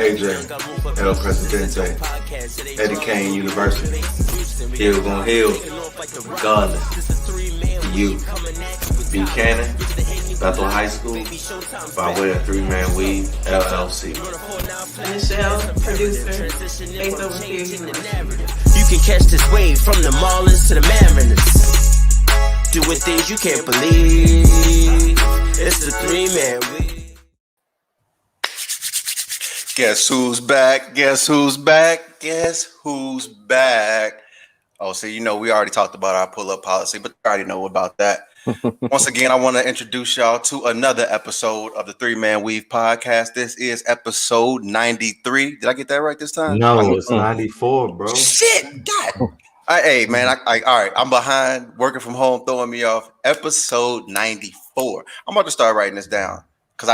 AJ, El Presidente, Eddie Kane University. Hill gon' heal, regardless. You, Buchanan, Bethel High School, by way of 3-Man Weave, LLC. Michelle, producer, based over here. You can catch this wave from the Marlins to the Mariners. Doing things you can't believe. It's the 3-Man Weave. Guess who's back? Guess who's back? Guess who's back? Oh, so you know we already talked about our pull-up policy, but you already know about that. Once again, I want to introduce y'all to another episode of the 3-Man Weave podcast. This is episode 93. Did I get that right this time? No, it's 94, bro. Shit, God. Hey, man, all right. I'm behind, working from home, throwing me off. Episode 94. I'm about to start writing this down because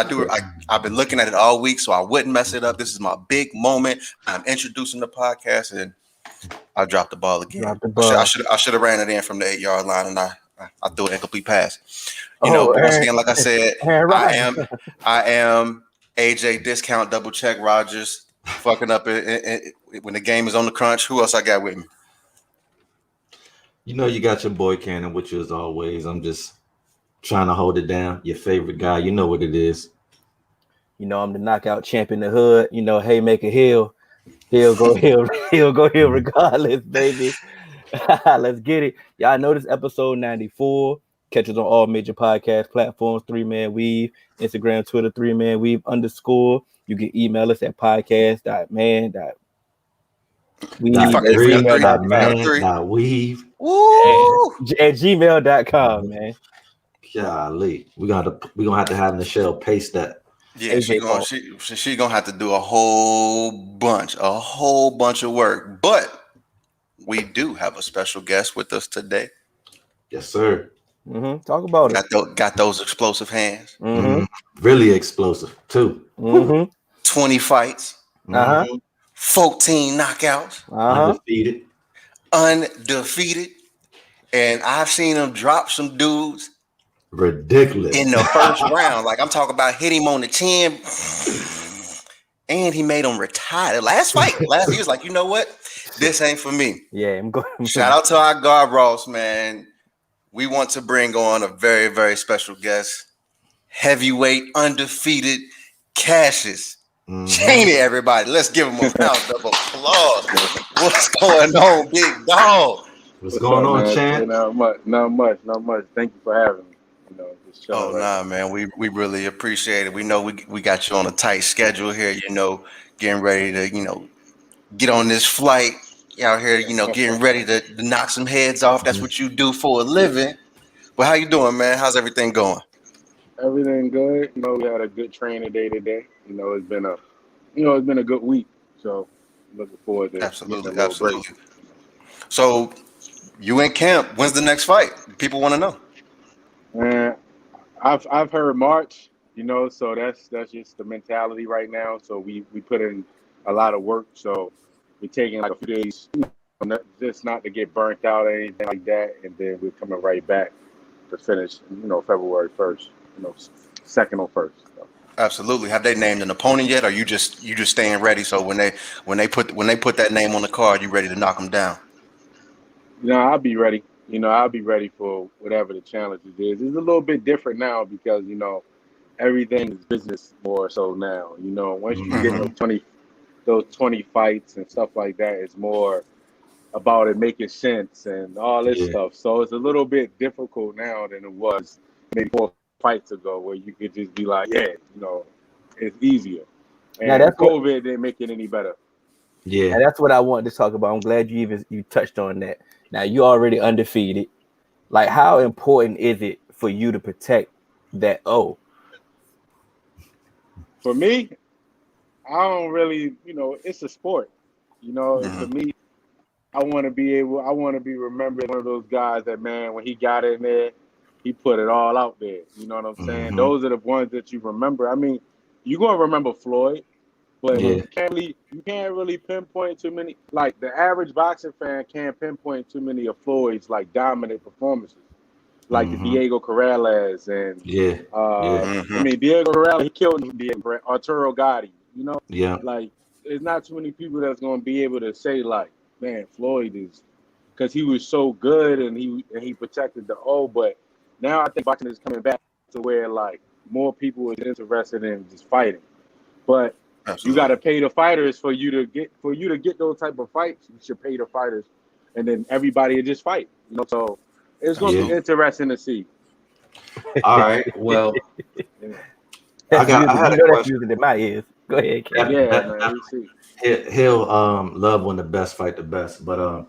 I've been looking at it all week, so I wouldn't mess it up. This is my big moment. I'm introducing the podcast, and I dropped the ball again. I should have ran it in from the 8-yard line, and I threw an incomplete pass. Once again, like I said, I am AJ Discount Double Check Rodgers, fucking up when the game is on the crunch. Who else I got with me? You know you got your boy Cannon with you as always. I'm just trying to hold it down. Your favorite guy, you know what it is. You know I'm the knockout champ in the hood. You know, Haymaker Hill. He'll go Hill regardless, baby. Let's get it. Y'all know this episode 94. Catch us on all major podcast platforms, 3-Man Weave, Instagram, Twitter, 3-Man Weave @. You can email us at podcast.man.weave at gmail.com, man. Golly, we're gonna have to have Michelle paste that. Yeah, she gonna have to do a whole bunch of work. But we do have a special guest with us today. Yes, sir. Mm-hmm. Talk about it. Got those explosive hands. Mm-hmm. Really explosive too. Mm-hmm. 20 fights. 14 knockouts. Undefeated. And I've seen him drop some dudes. Ridiculous. In the first round. Like I'm talking about hit him on the chin. And he made him retire. Last fight. He was like, you know what? This ain't for me. Yeah, I'm going. Shout out to our guard Ross, man. We want to bring on a very, very special guest. Heavyweight, undefeated Cassius Chaney, everybody. Let's give him a round of applause. What's going on, big dog? What's going on, Chan? Not much. Thank you for having me. Man. We really appreciate it. We know we got you on a tight schedule here, getting ready to, get on this flight out here, getting ready to knock some heads off. That's what you do for a living. But how you doing, man? How's everything going? Everything good. We had a good training day today. It's been a good week. So looking forward to absolutely. So you in camp? When's the next fight? People want to know. Man, I've heard March. So that's just the mentality right now. So we put in a lot of work. So we're taking like a few days, just not to get burnt out or anything like that, and then we're coming right back to finish, February 1st, 2nd or 1st. So. Absolutely. Have they named an opponent yet, or you just staying ready? So when they put that name on the card, you ready to knock them down? I'll be ready. I'll be ready for whatever the challenge is. It's a little bit different now because everything is business more so now. Once you get those 20 fights and stuff like that, it's more about it making sense and all this stuff. So it's a little bit difficult now than it was maybe 4 fights ago, where you could just be like, it's easier. And COVID didn't make it any better. Yeah, and that's what I wanted to talk about. I'm glad you touched on that. Now you already undefeated. Like, how important is it for you to protect that O? For me, I don't really, it's a sport. For me, I want to be remembered one of those guys that, man, when he got in there, he put it all out there. You know what I'm saying? Those are the ones that you remember. I mean, you're going to remember Floyd, but you can't really pinpoint too many. Like, the average boxing fan can't pinpoint too many of Floyd's, like, dominant performances. Like the Diego Corrales and I mean, Diego Corrales, he killed Arturo Gotti. You know, Yeah. like there's not too many people that's gonna be able to say like, man, Floyd is because he was so good and he protected the O. But now I think boxing is coming back to where like more people is interested in just fighting. But you got to pay the fighters for you to get those type of fights. You should pay the fighters, and then everybody will just fight. You know, so it's gonna be interesting to see. All right. Well, I had a that's question. music in my ears. Go ahead, Ken. Yeah, man. We see. He'll love when the best fight the best. But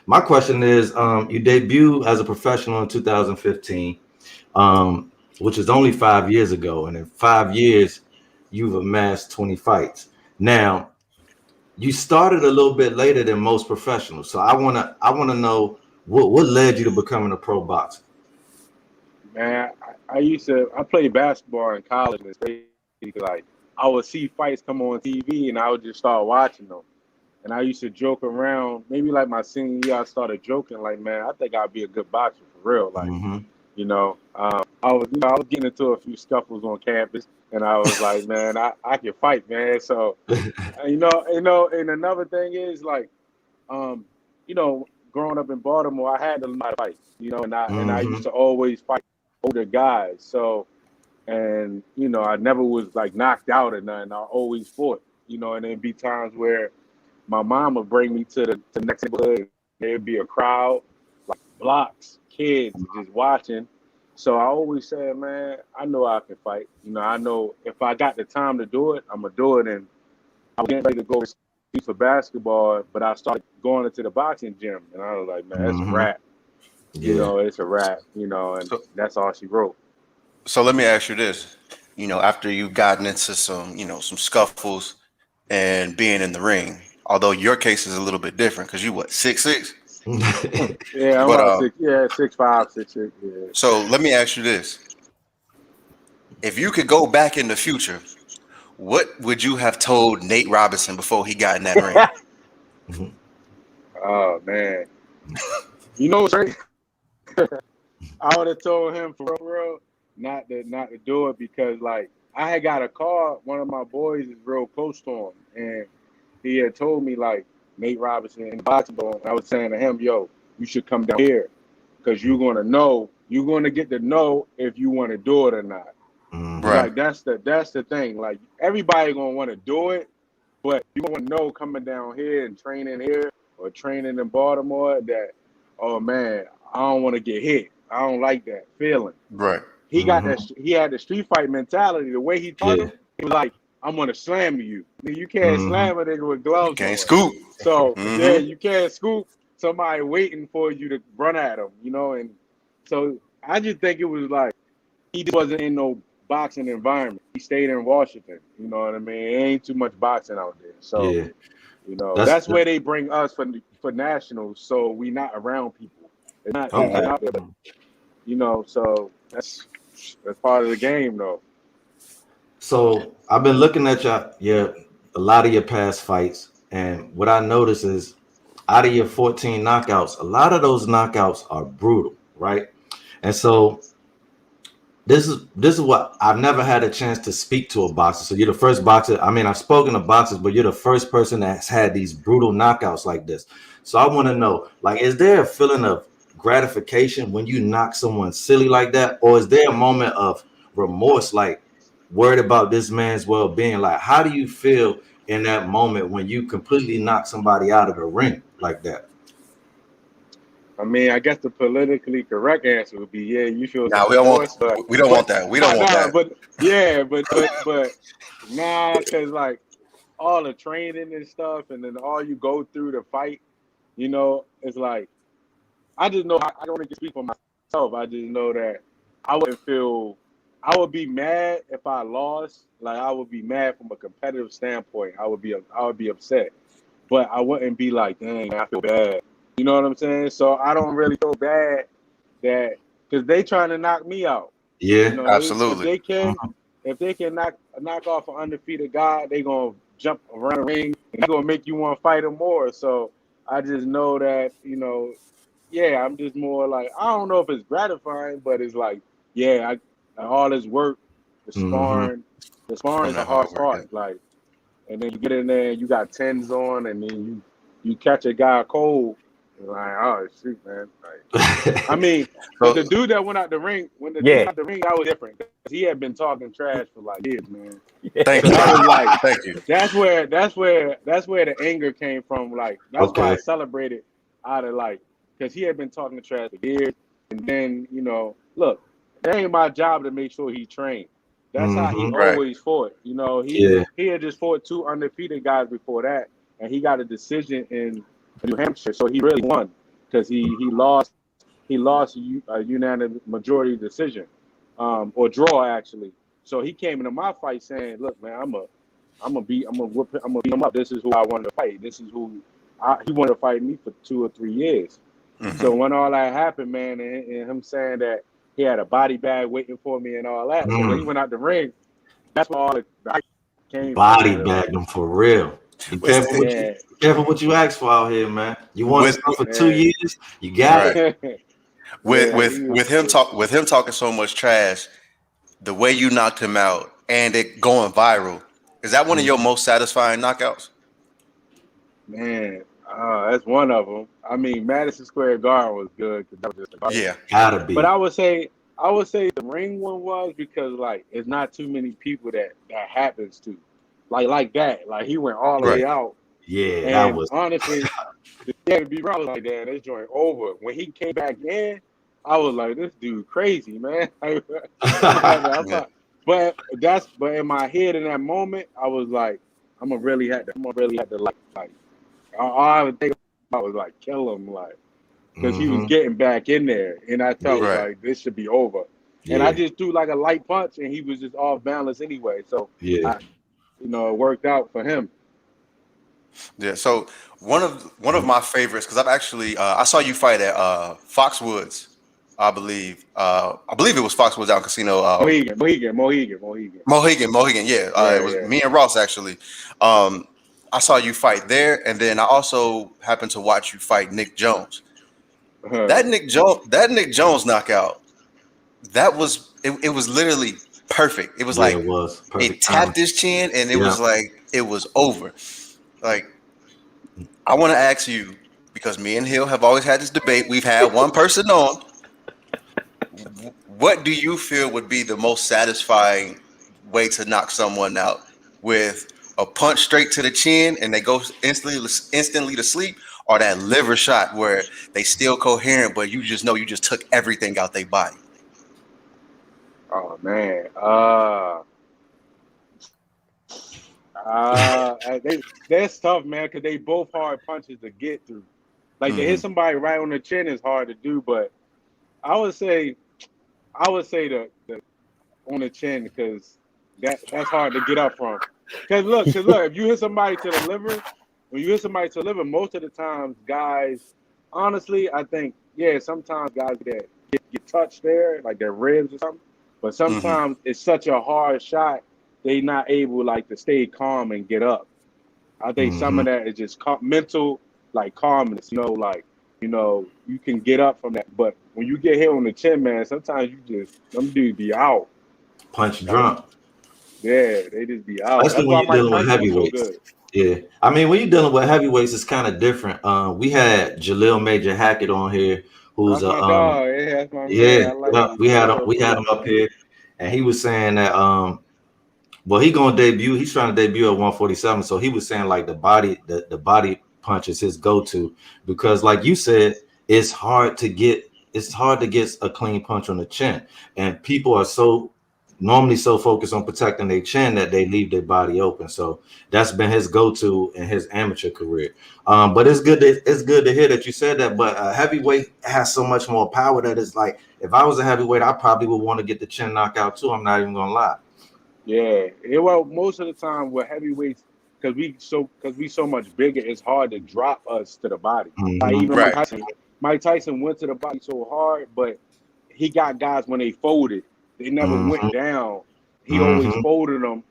my question is, you debut as a professional in 2015, which is only 5 years ago, and in 5 years, you've amassed 20 fights. Now, you started a little bit later than most professionals, so I wanna know what led you to becoming a pro boxer. Man, I played basketball in college, and it's crazy because like I would see fights come on TV, and I would just start watching them. And I used to joke around. Maybe like my senior year, I started joking like, man, I think I'd be a good boxer for real. Like, you know, I was getting into a few scuffles on campus, and I was like, man, I can fight, man. So, you know, and another thing is like, you know, growing up in Baltimore, I had a lot of fights, you know, and I used to always fight older guys. So, and you know, I never was like knocked out or nothing. I always fought, you know, and there'd be times where my mom would bring me to the next neighborhood. There'd be a crowd, like blocks, kids just watching. So I always said, man, I know I can fight. You know, I know if I got the time to do it, I'm gonna do it. And I was getting ready to go for basketball, but I started going into the boxing gym, and I was like, man, it's a wrap. Yeah. You know, it's a wrap. You know, and that's all she wrote. So let me ask you this: you know, after you've gotten into some, you know, some scuffles and being in the ring, although your case is a little bit different because you what 6'6". Yeah, I'm about 6'5", 6'6". Yeah. So let me ask you this: if you could go back in the future, what would you have told Nate Robinson before he got in that ring? Oh man, you know what's right? I would have told him for real not to do it because like I had got a call. One of my boys is real close to him, and he had told me like Nate Robinson in the boxing ball. I was saying to him, yo, you should come down here because you're gonna get to know if you want to do it or not. Right. Like that's the thing. Like everybody gonna want to do it, but you want to know coming down here and training here or training in Baltimore that, oh man, I don't want to get hit. I don't like that feeling. Right. He got that. He had the street fight mentality. The way he taught him, he was like, "I'm gonna slam you. You can't slam a nigga with gloves. You can't scoop. So yeah, you can't scoop somebody waiting for you to run at him. You know, and so I just think it was like he just wasn't in no boxing environment. He stayed in Washington. You know what I mean? It ain't too much boxing out there. So you know that's where they bring us for nationals. So we not around people. It's not out there. You know, so that's part of the game, though. So I've been looking at a lot of your past fights, and what I notice is out of your 14 knockouts, a lot of those knockouts are brutal, right? And so this is what I've never had a chance to speak to a boxer. So you're the first boxer. I mean, I've spoken to boxers, but you're the first person that's had these brutal knockouts like this. So I want to know, like, is there a feeling of gratification when you knock someone silly like that, or is there a moment of remorse, like worried about this man's well-being? Like, how do you feel in that moment when you completely knock somebody out of the ring like that? I mean, I guess the politically correct answer would be, yeah, you feel. Nah, we don't want that. We don't want that. But yeah, but nah, because like all the training and stuff, and then all you go through to fight, you know, it's like I just know I don't need to speak for myself. I just know that I would be mad if I lost. Like I would be mad from a competitive standpoint. I would be upset, but I wouldn't be like, dang, I feel bad. You know what I'm saying? So I don't really feel bad that because they trying to knock me out. Yeah, you know, absolutely. If they can knock off an undefeated guy, they gonna jump around the ring and they gonna make you want to fight him more. So I just know that, you know, yeah, I'm just more like, I don't know if it's gratifying, but it's like, yeah, all this work, the sparring is a hard part. Like, and then you get in there and you got 10s on, and then you catch a guy cold. You're like, oh shoot, man. Like, I mean, but the dude that went out the ring, that was different. He had been talking trash for like years, man. Thank So you. that was like, Thank you. that's where the anger came from. Like, that's why I celebrated out of like, because he had been talking trash for years, and then look, it ain't my job to make sure he trained. That's how he always fought. He had just fought 2 undefeated guys before that, and he got a decision in New Hampshire, so he really won because he lost a unanimous majority decision, or draw actually. So he came into my fight saying, "Look, man, I'm gonna beat him up. This is who I wanted to fight. This is who he wanted to fight me for 2 or 3 years." Mm-hmm. So when all that happened, man, and him saying that he had a body bag waiting for me and all that, so when he went out the ring, that's where all the came. Body bagged him for real. Be careful what you ask for out here, man. You want stuff for 2 years, you got it. With him talking so much trash, the way you knocked him out and it going viral, is that one of your most satisfying knockouts? Man, that's one of them. I mean, Madison Square Garden was good because that was just gotta be. But I would say the ring one was because like it's not too many people that happens to. Like that. Like he went all the way out. Yeah, and that was honestly, to be real, like that, this joint over. When he came back in, I was like, this dude crazy, man. But in my head in that moment, I was like, I'm gonna really have to like all I would think about was like kill him, like because he was getting back in there, and I felt like this should be over. And I just threw like a light punch, and he was just off balance anyway. So it worked out for him. Yeah. So one of my favorites, because I've actually I saw you fight at Foxwoods, I believe. I believe it was Foxwoods out in Casino. Mohegan. Yeah. It was me and Ross actually. I saw you fight there, and then I also happened to watch you fight Nick Jones. That Nick Jones knockout, it was literally perfect. It was like it tapped his chin, and it was like it was over. Like, I want to ask you, because me and Hill have always had this debate. We've had one person on. What do you feel would be the most satisfying way to knock someone out? With a punch straight to the chin and they go instantly to sleep, or that liver shot where they still coherent, but you just know you just took everything out their body? Oh man, that's tough, man, because they both hard punches to get through. Like to hit somebody right on the chin is hard to do, but I would say the on the chin because that's hard to get up from. Because look, if you hit somebody to the liver, most of the times, guys, honestly, I think sometimes guys that get touched there, like their ribs or something. But sometimes it's such a hard shot, they not able like to stay calm and get up. I think some of that is just mental, like calmness. You can get up from that. But when you get hit on the chin, man, sometimes them dudes be out. Punch drunk. Yeah, they just be out. Especially when you're dealing with heavyweights. Yeah, I mean, when you're dealing with heavyweights, it's kind of different. We had Jalil Major Hackett on here, who's that's my dog. That's my man. We had him up here, and he was saying that he gonna debut. He's trying to debut at 147, so he was saying like the body punch is his go-to because, like you said, it's hard to get a clean punch on the chin, and people are normally so focused on protecting their chin that they leave their body open. So that's been his go-to in his amateur career. But it's good to hear that you said that. But heavyweight has so much more power that it's like if I was a heavyweight, I probably would want to get the chin knocked out too. I'm not even gonna lie. Yeah, well, most of the time with heavyweights, because we so much bigger, it's hard to drop us to the body. Like even Mike Tyson went to the body so hard, but he got guys when they folded. They never went down. He always folded them.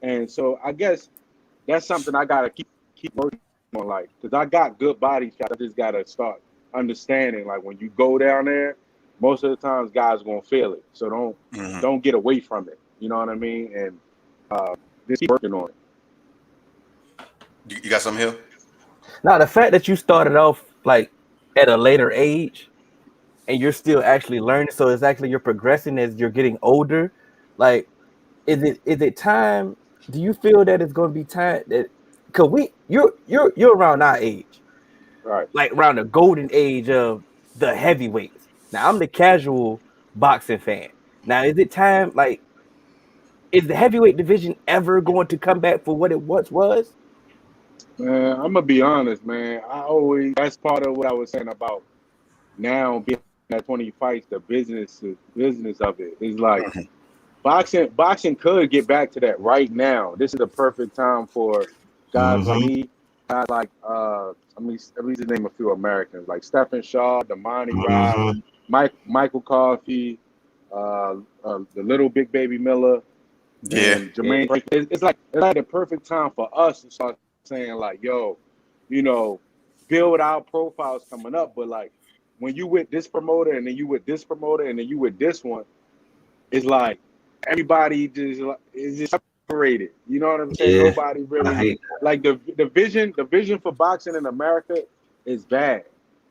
And so I guess that's something I got to keep working on, like, because I got good body shots. I just got to start understanding, like, when you go down there, most of the times guys going to feel it. So don't get away from it. You know what I mean? And just keep working on it. You got something here? Now, the fact that you started off like at a later age and you're still actually learning, so it's actually you're progressing as you're getting older. Like, is it time? Do you feel that it's going to be time that because you're around our age, Right. like around the golden age of the heavyweights. Now I'm the casual boxing fan. Now, is it time? Like, is the heavyweight division ever going to come back for what it once was? Man, I'm gonna be honest, man. That's part of what I was saying about now being at 20 fights. The business of it is like boxing could get back to that right now. This is the perfect time for guys like me, guys like let me just name a few Americans like Stephen Shaw, Damani Raab, Michael Coffey, the little Big Baby Miller, and Jermaine. It's like the perfect time for us to start saying like, yo, build our profiles coming up. But like when you with this promoter and then you with this promoter and then you with this one, it's like everybody is just separated. You know what I'm saying? Yeah, Nobody really like the vision for boxing in America is bad.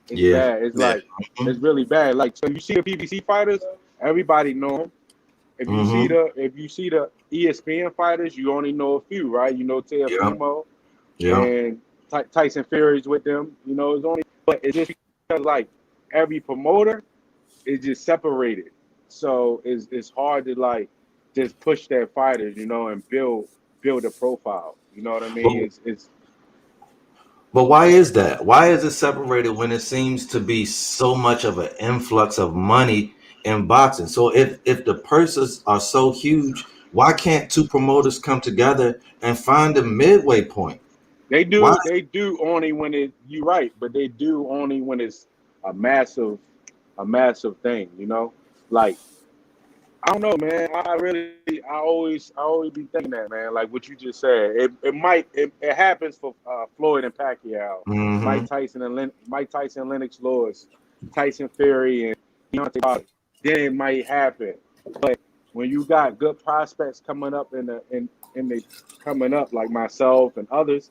It's bad. It's like it's really bad. Like so you see the PBC fighters, everybody know them. If you see the ESPN fighters, you only know a few, right? You know Teofimo and Tyson Fury's with them. It's only, but it's just because like every promoter is just separated. So it's hard to like just push their fighters, and build a profile. You know what I mean? But why is that? Why is it separated when it seems to be so much of an influx of money in boxing? So if the purses are so huge, why can't two promoters come together and find a midway point? They do only when you're right, but they do only when it's a massive thing, Like I don't know, man. I always be thinking that, man. Like what you just said, it happens for Floyd and Pacquiao, Mike Tyson, Lennox Lewis, Tyson Fury, and Deontay Wilder. Then it might happen, but when you got good prospects coming up coming up like myself and others,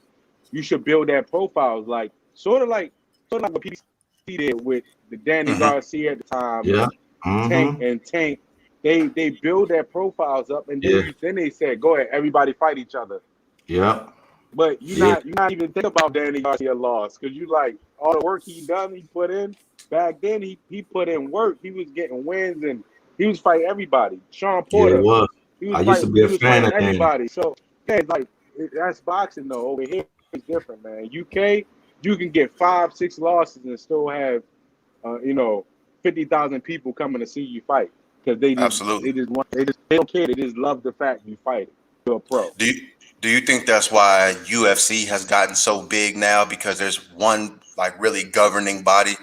you should build that profiles like sort of like what PBC did with the Danny Garcia at the time, Tank. They build their profiles up, and then they said, "Go ahead, everybody fight each other." Yeah. But you're not even thinking about Danny Garcia loss because you like all the work he put in back then. He put in work. He was getting wins and he was fighting everybody. Sean Porter. Yeah, it was. I used to be a fan of everybody. So that's boxing though. Over here it's different, man. UK, you can get 5-6 losses and still have 50,000 people coming to see you fight. Because they don't care. They just love the fact you fight. You're a pro. Do you think that's why UFC has gotten so big now? Because there's one like really governing body.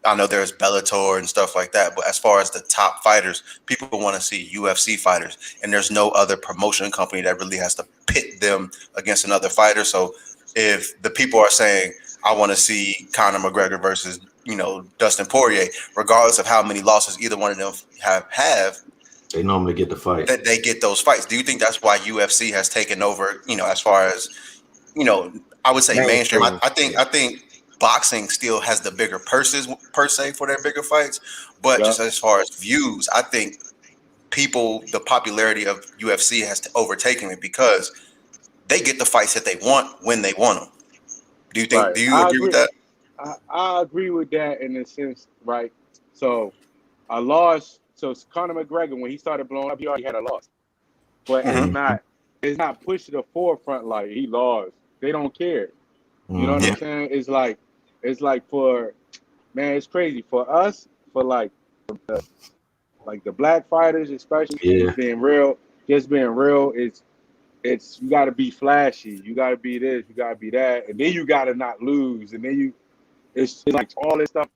I know there's Bellator and stuff like that, but as far as the top fighters, people want to see UFC fighters, and there's no other promotion company that really has to pit them against another fighter. So if the people are saying, I want to see Conor McGregor versus Dustin Poirier, regardless of how many losses either one of them have, they normally get the fight. That they get those fights. Do you think that's why UFC has taken over? As far as I would say mainstream. I think boxing still has the bigger purses per se for their bigger fights, but just as far as views, I think the popularity of UFC has overtaken it because they get the fights that they want when they want them. Do you think? Right. Do you agree with that? I agree with that in a sense, right? So a loss. So Conor McGregor, when he started blowing up, he already had a loss, but it's not pushed to the forefront like he lost. They don't care. You know what I'm saying? It's like for man, it's crazy for us, for like the black fighters, especially just being real. It's you got to be flashy, you got to be this, you got to be that, and then you got to not lose, and then it's like all this stuff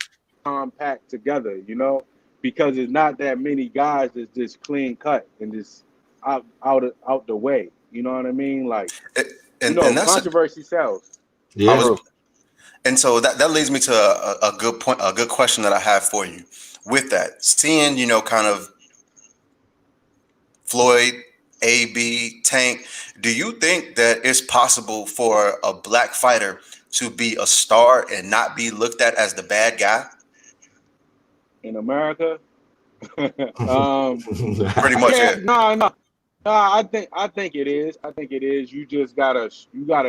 compact together, because it's not that many guys that's just clean cut and just out the way. You know what I mean? Like, and that's controversy sells. Yeah. And so that leads me to a good point, a good question that I have for you. With that, seeing kind of Floyd AB, Tank. Do you think that it's possible for a black fighter to be a star and not be looked at as the bad guy? In America, Pretty much, yeah, yeah. no. I think it is. I think it is. You just gotta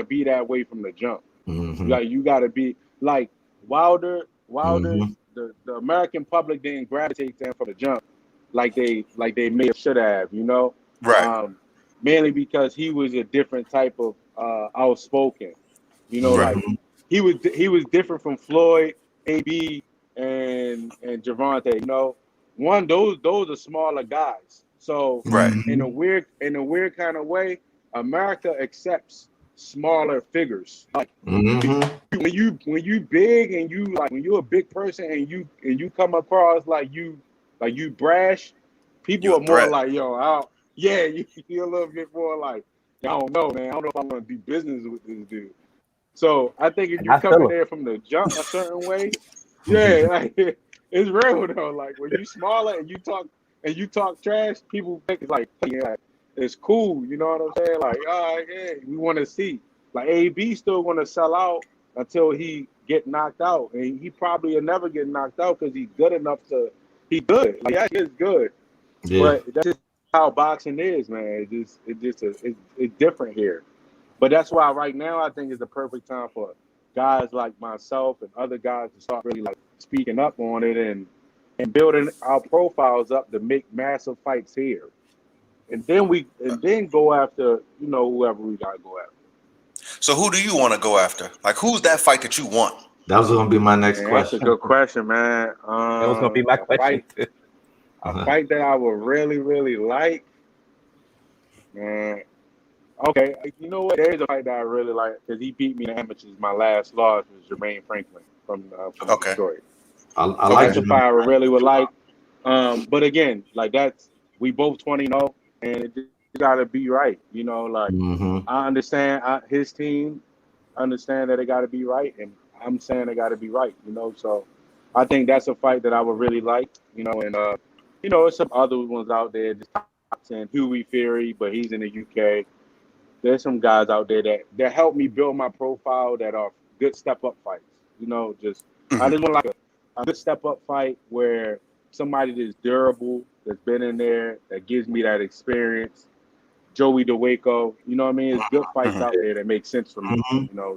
be that way from the jump. You gotta be like Wilder. The American public didn't gravitate to him from the jump like they may have should have. Right. Mainly because he was a different type of outspoken. Right. Like he was different from Floyd, AB, and Gervonta. Those are smaller guys. So Right. in a weird kind of way, America accepts smaller figures. Like when you big and you like when you're a big person and you come across like you brash, people You're are a more threat. like, you're a little bit more like, I don't know, man. I don't know if I'm gonna do business with this dude. So I think if you come in there from the jump a certain way, like it's real though. Like when you smaller and you talk trash, people think it's like, it's cool. You know what I'm saying? Like, all right, yeah, we want to see. Like AB still want to sell out until he get knocked out, and he probably will never get knocked out because he's good enough to. He good. Like, yeah, he is good. Yeah. But that's just how boxing is, man. It's different here. But that's why right now I think it's the perfect time for guys like myself and other guys to start really like speaking up on it and building our profiles up to make massive fights here. And then go after, whoever we gotta go after. So who do you want to go after? Like, who's that fight that you want? That was gonna be my next question. That's a good question, man. That was gonna be my question. A fight that I would really, really like, man. Okay, you know what? There's a fight that I really like because he beat me in amateurs. My last loss was Jermaine Franklin from Detroit. I like the fight I really would like. But again, like we both 20-0, and it just gotta be right. I understand his team understand that it gotta be right, and I'm saying it gotta be right. So I think that's a fight that I would really like. And there's some other ones out there. Just saying Huey Fury, but he's in the UK. There's some guys out there that help me build my profile that are good step-up fights. I just want like a good step-up fight where somebody that's durable, that's been in there, that gives me that experience. Joey DeWaco, you know what I mean? It's good fights out there that make sense for me,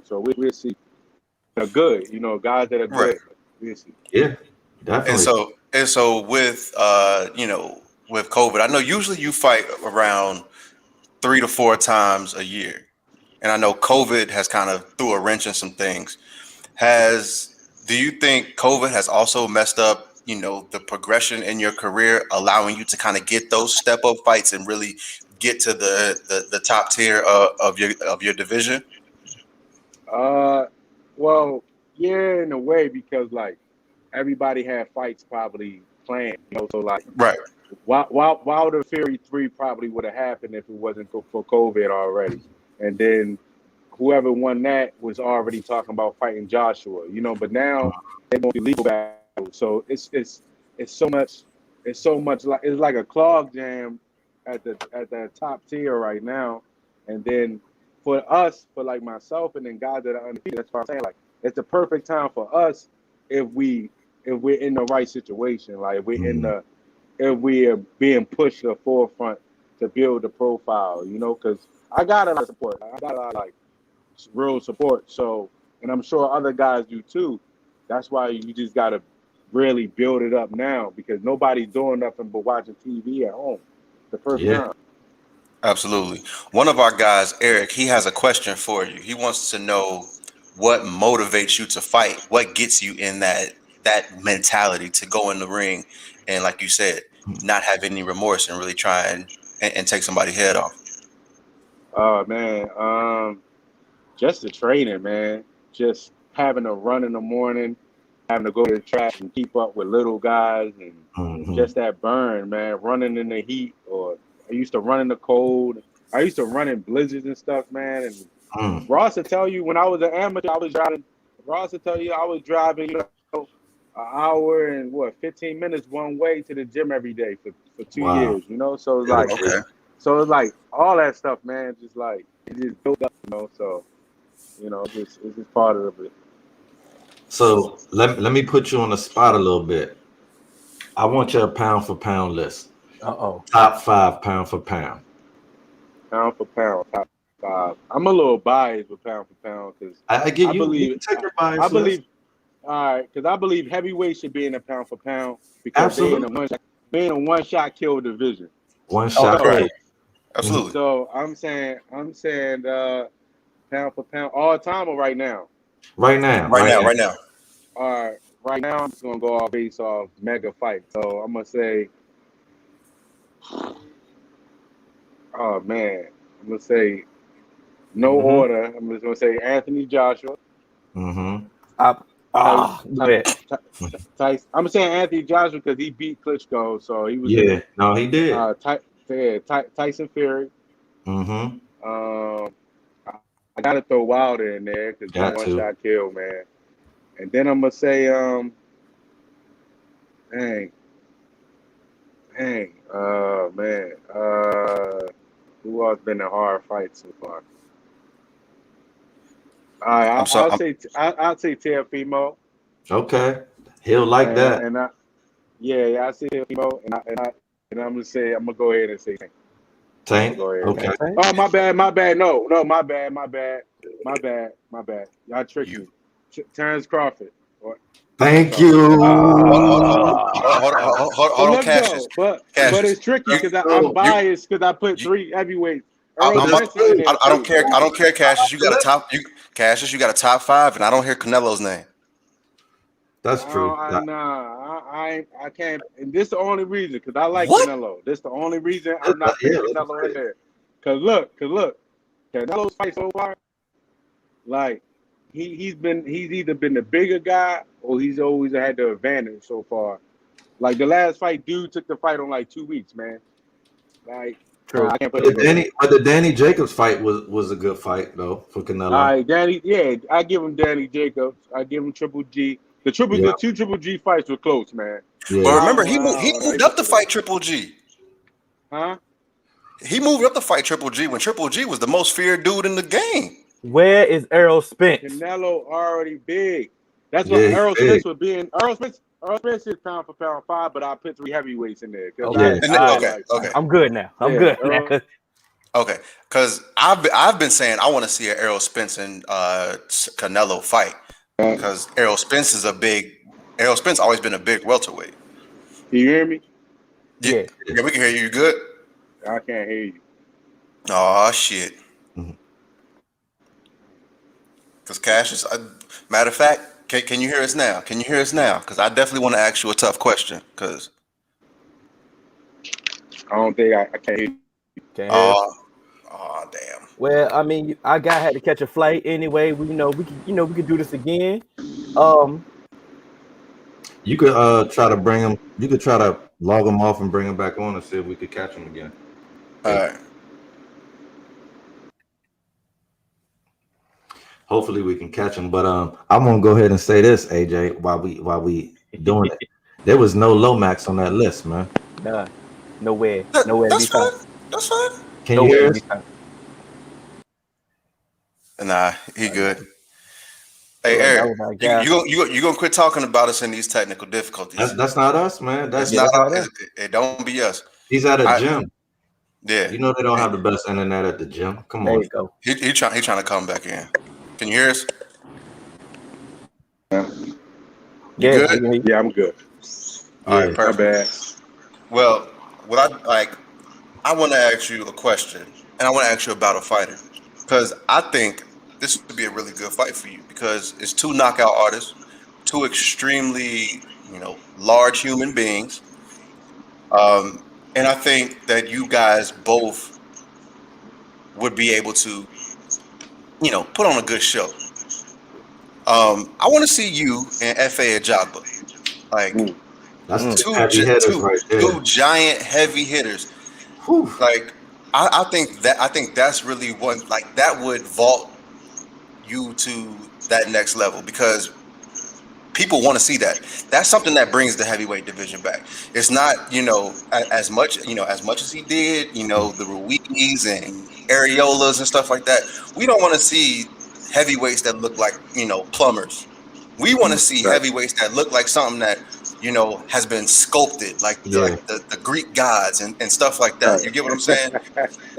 So we'll see. They're good, guys that are good. Right. We'll see. Yeah, definitely. And so with with COVID, I know usually you fight around 3 to 4 times a year. And I know COVID has kind of threw a wrench in some things. Do you think COVID has also messed up, the progression in your career, allowing you to kind of get those step up fights and really get to the top tier of your division? Well, yeah, in a way, because like everybody had fights probably planned, so like right. Wilder Fury 3 probably would have happened if it wasn't for COVID already. And then whoever won that was already talking about fighting Joshua, but now they're going to be legal battles. So it's so much like it's like a clog jam at the top tier right now. And then for us, for like myself and then guys that are undefeated, that's what I'm saying. Like it's the perfect time for us if we're in the right situation. Like if we are being pushed to the forefront to build the profile, because I got a lot of support. I got a lot of like real support. So, and I'm sure other guys do too. That's why you just got to really build it up now because nobody's doing nothing but watching TV at home. The first time. Absolutely. One of our guys, Eric, he has a question for you. He wants to know what motivates you to fight. What gets you in that mentality to go in the ring and, like you said, not have any remorse and really try and take somebody's head off? Oh, man. Just the training, man. Just having to run in the morning, having to go to the track and keep up with little guys and just that burn, man. Running in the heat, or I used to run in the cold. I used to run in blizzards and stuff, man. And Ross will tell you when I was an amateur, I was driving. Ross will tell you I was driving, an hour and 15 minutes one way to the gym every day for 2 years, So it's like So it's like all that stuff, man. Just like it just built up, So it's just part of it. So let me put you on the spot a little bit. I want your pound for pound list. Top 5 pound for pound. Pound for pound, top 5. I'm a little biased with pound for pound because I get you. believe You take your bias. I believe. All right, because I believe heavyweight should be in a pound for pound because Absolutely. being a one-shot kill division. One shot. Right. Absolutely. So I'm saying pound for pound all time or right now? Right now. Right now. All right, right now I'm just gonna go off based off mega fight. So I'm gonna say, oh man, I'm gonna say no order. I'm just gonna say Anthony Joshua. Tyson. I'm saying Anthony Joshua because he beat Klitschko, so he was. Yeah, no, he did. Tyson Fury. I gotta throw Wilder in there because one shot kill, man. And then I'm gonna say, who else been in hard fights so far? All right, I'll say Teofimo. Okay, he'll like that. And I say Teofimo, and I'm gonna go ahead and say Tank. Okay. Oh, my bad. No, my bad. Y'all tricked me. Terrence Crawford. Thank you. Hold on, Cassius. But it's tricky because I'm biased because I put 3 heavyweights. I don't care. I don't care, Cassius. You got a top. Cassius, you got a top 5, and I don't hear Canelo's name. That's true. I can't. And this is the only reason because I like Canelo. This is the only reason I'm not putting Canelo in there. Cause look, Canelo's fight so far, like he's either been the bigger guy or he's always had the advantage so far. Like the last fight, dude took the fight on like 2 weeks, man. Like. True. I can't put the Danny Jacobs fight was a good fight though for Canelo. All right, I give him Danny Jacobs. I give him Triple G. The 2 Triple G fights were close, man. Yeah. But remember, he moved up to fight Triple G. Huh? He moved up to fight Triple G when Triple G was the most feared dude in the game. Where is Errol Spence? Canelo already big. That's what Errol Spence would be in. Errol Spence is pound for pound 5, but I put 3 heavyweights in there. Okay. I'm good now. Okay, because I've been saying I want to see an Errol Spence and Canelo fight because Errol Spence always been a big welterweight. Can you hear me? Yeah, we can hear you. You good? I can't hear you. Oh shit. Because Cassius, matter of fact. Can you hear us now? Because I definitely want to ask you a tough question. Because I don't think I can't hear you. Oh, damn. Well, I mean, I had to catch a flight anyway. We could do this again. You could try to bring him. You could try to log him off and bring him back on and see if we could catch him again. All right. Hopefully we can catch him, but I'm gonna go ahead and say this, AJ, while we doing it. There was no Lomax on that list, man. Nah, nowhere. That's fine. Can you hear us? Nah, he good. Hey, Eric, you gonna quit talking about us in these technical difficulties? That's not us, man. That's not us. It don't be us. He's at a gym. Yeah, you know they don't have the best internet at the gym. Come on, there you go. He trying to come back in. Can you hear us? Yeah, I'm good. All right, perfect. Bad. Well, I want to ask you a question, and I want to ask you about a fighter, because I think this would be a really good fight for you because it's 2 knockout artists, 2 extremely, large human beings, and I think that you guys both would be able to, put on a good show. I want to see you and F.A. Ajagba. That's 2 giant heavy hitters. Whew. I think that's really one that would vault you to that next level because people want to see that. That's something that brings the heavyweight division back. It's not, as much, as much as he did, the Ruiz and Areolas and stuff like that. We don't want to see heavyweights that look like, plumbers. We want to see heavyweights that look like something that, has been sculpted, like the Greek gods and stuff like that. You get what I'm saying?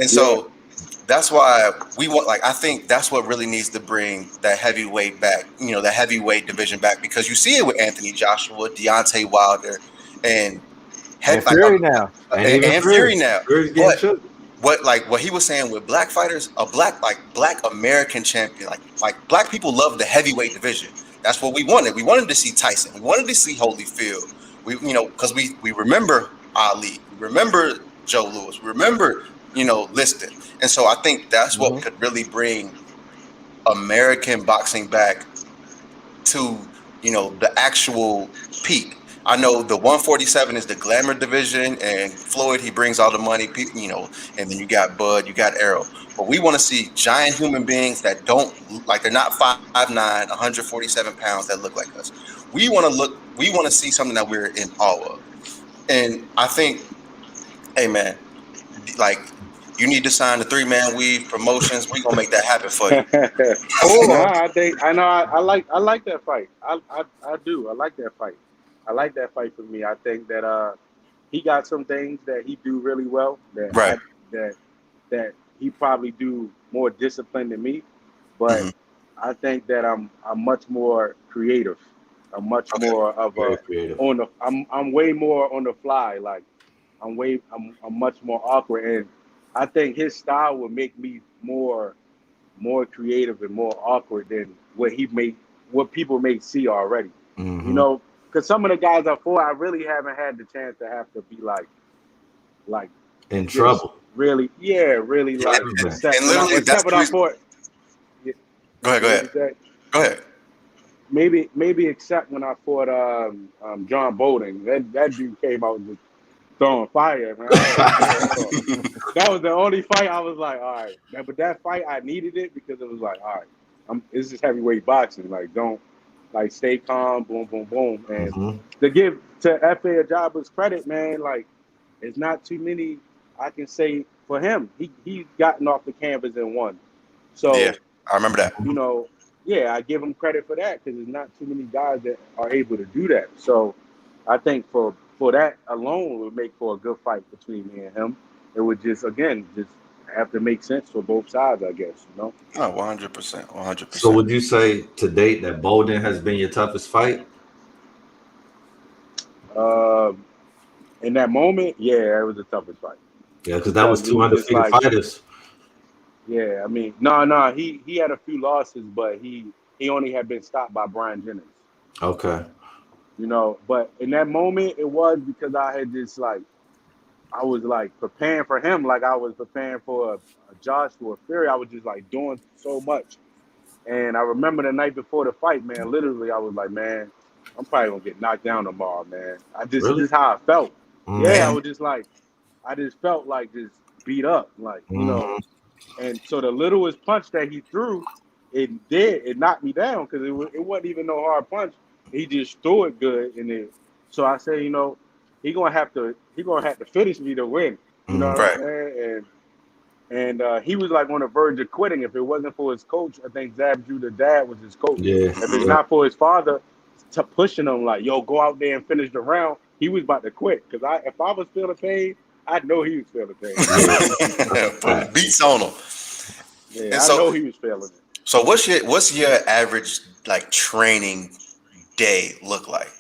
And so that's why we want, I think that's what really needs to bring that heavyweight back, the heavyweight division back, because you see it with Anthony Joshua, Deontay Wilder, and Fury now. And Fury now. But what he was saying with black fighters, a black American champion, like black people love the heavyweight division. That's what we wanted. We wanted to see Tyson. We wanted to see Holyfield. Because we remember Ali, we remember Joe Louis, we remember, Liston. And so I think that's what could really bring American boxing back to, the actual peak. I know the 147 is the glamour division, and Floyd, he brings all the money, and then you got Bud, you got Errol. But we want to see giant human beings that don't, they're not 5'9", 147 pounds that look like us. We want to see something that we're in awe of. And I think, hey man, you need to sign the 3-Man Weave Promotions. We're gonna make that happen for you. I like that fight. I do. I like that fight. I like that fight for me. I think that he got some things that he do really well. That he probably do more disciplined than me. But I think that I'm much more creative. I'm much more of I'm way more on the fly. I'm much more awkward, and I think his style would make me more creative and more awkward than what people may see already. Because some of the guys I fought, I really haven't had the chance to have to be like in trouble. Really, really like. And literally, that's what I fought. Go ahead. Maybe except when I fought John Bowden. That dude came out just throwing fire, man. That was the only fight I was like, all right. But that fight, I needed it because it was like, all right, it's just heavyweight boxing. Don't stay calm, boom, boom, boom. And to give to F.A. Ajaba's credit, man, it's not too many I can say for him. He's gotten off the canvas and won. So yeah, I remember that. I give him credit for that because there's not too many guys that are able to do that. So I think for that alone would make for a good fight between me and him. It would just have to make sense for both sides, I guess. Oh, 100%. So would you say to date that Bowden has been your toughest fight? In that moment, yeah, it was the toughest fight. Yeah, because that was 2 undefeated fighters. Yeah, I mean, no, he had a few losses, but he only had been stopped by Brian Jennings. Okay. But in that moment, it was because I had just I was preparing for him, I was preparing for a Joshua Fury. I was just doing so much. And I remember the night before the fight, man, literally I was like, man, I'm probably gonna get knocked down tomorrow, man. This is how I felt. Yeah, I was just I just felt just beat up, And so the littlest punch that he threw, it knocked me down because it wasn't even no hard punch. He just threw it good, and so I say, he gonna have to finish me to win. You know what I'm saying? And he was on the verge of quitting. If it wasn't for his coach, I think Zab Drew, the dad, was his coach. Yeah. If it's not for his father pushing him yo, go out there and finish the round, he was about to quit. Because if I was feeling pain, I know he was feeling pain. Putting beats on him. Yeah, I know he was feeling it. So what's your average training day look like?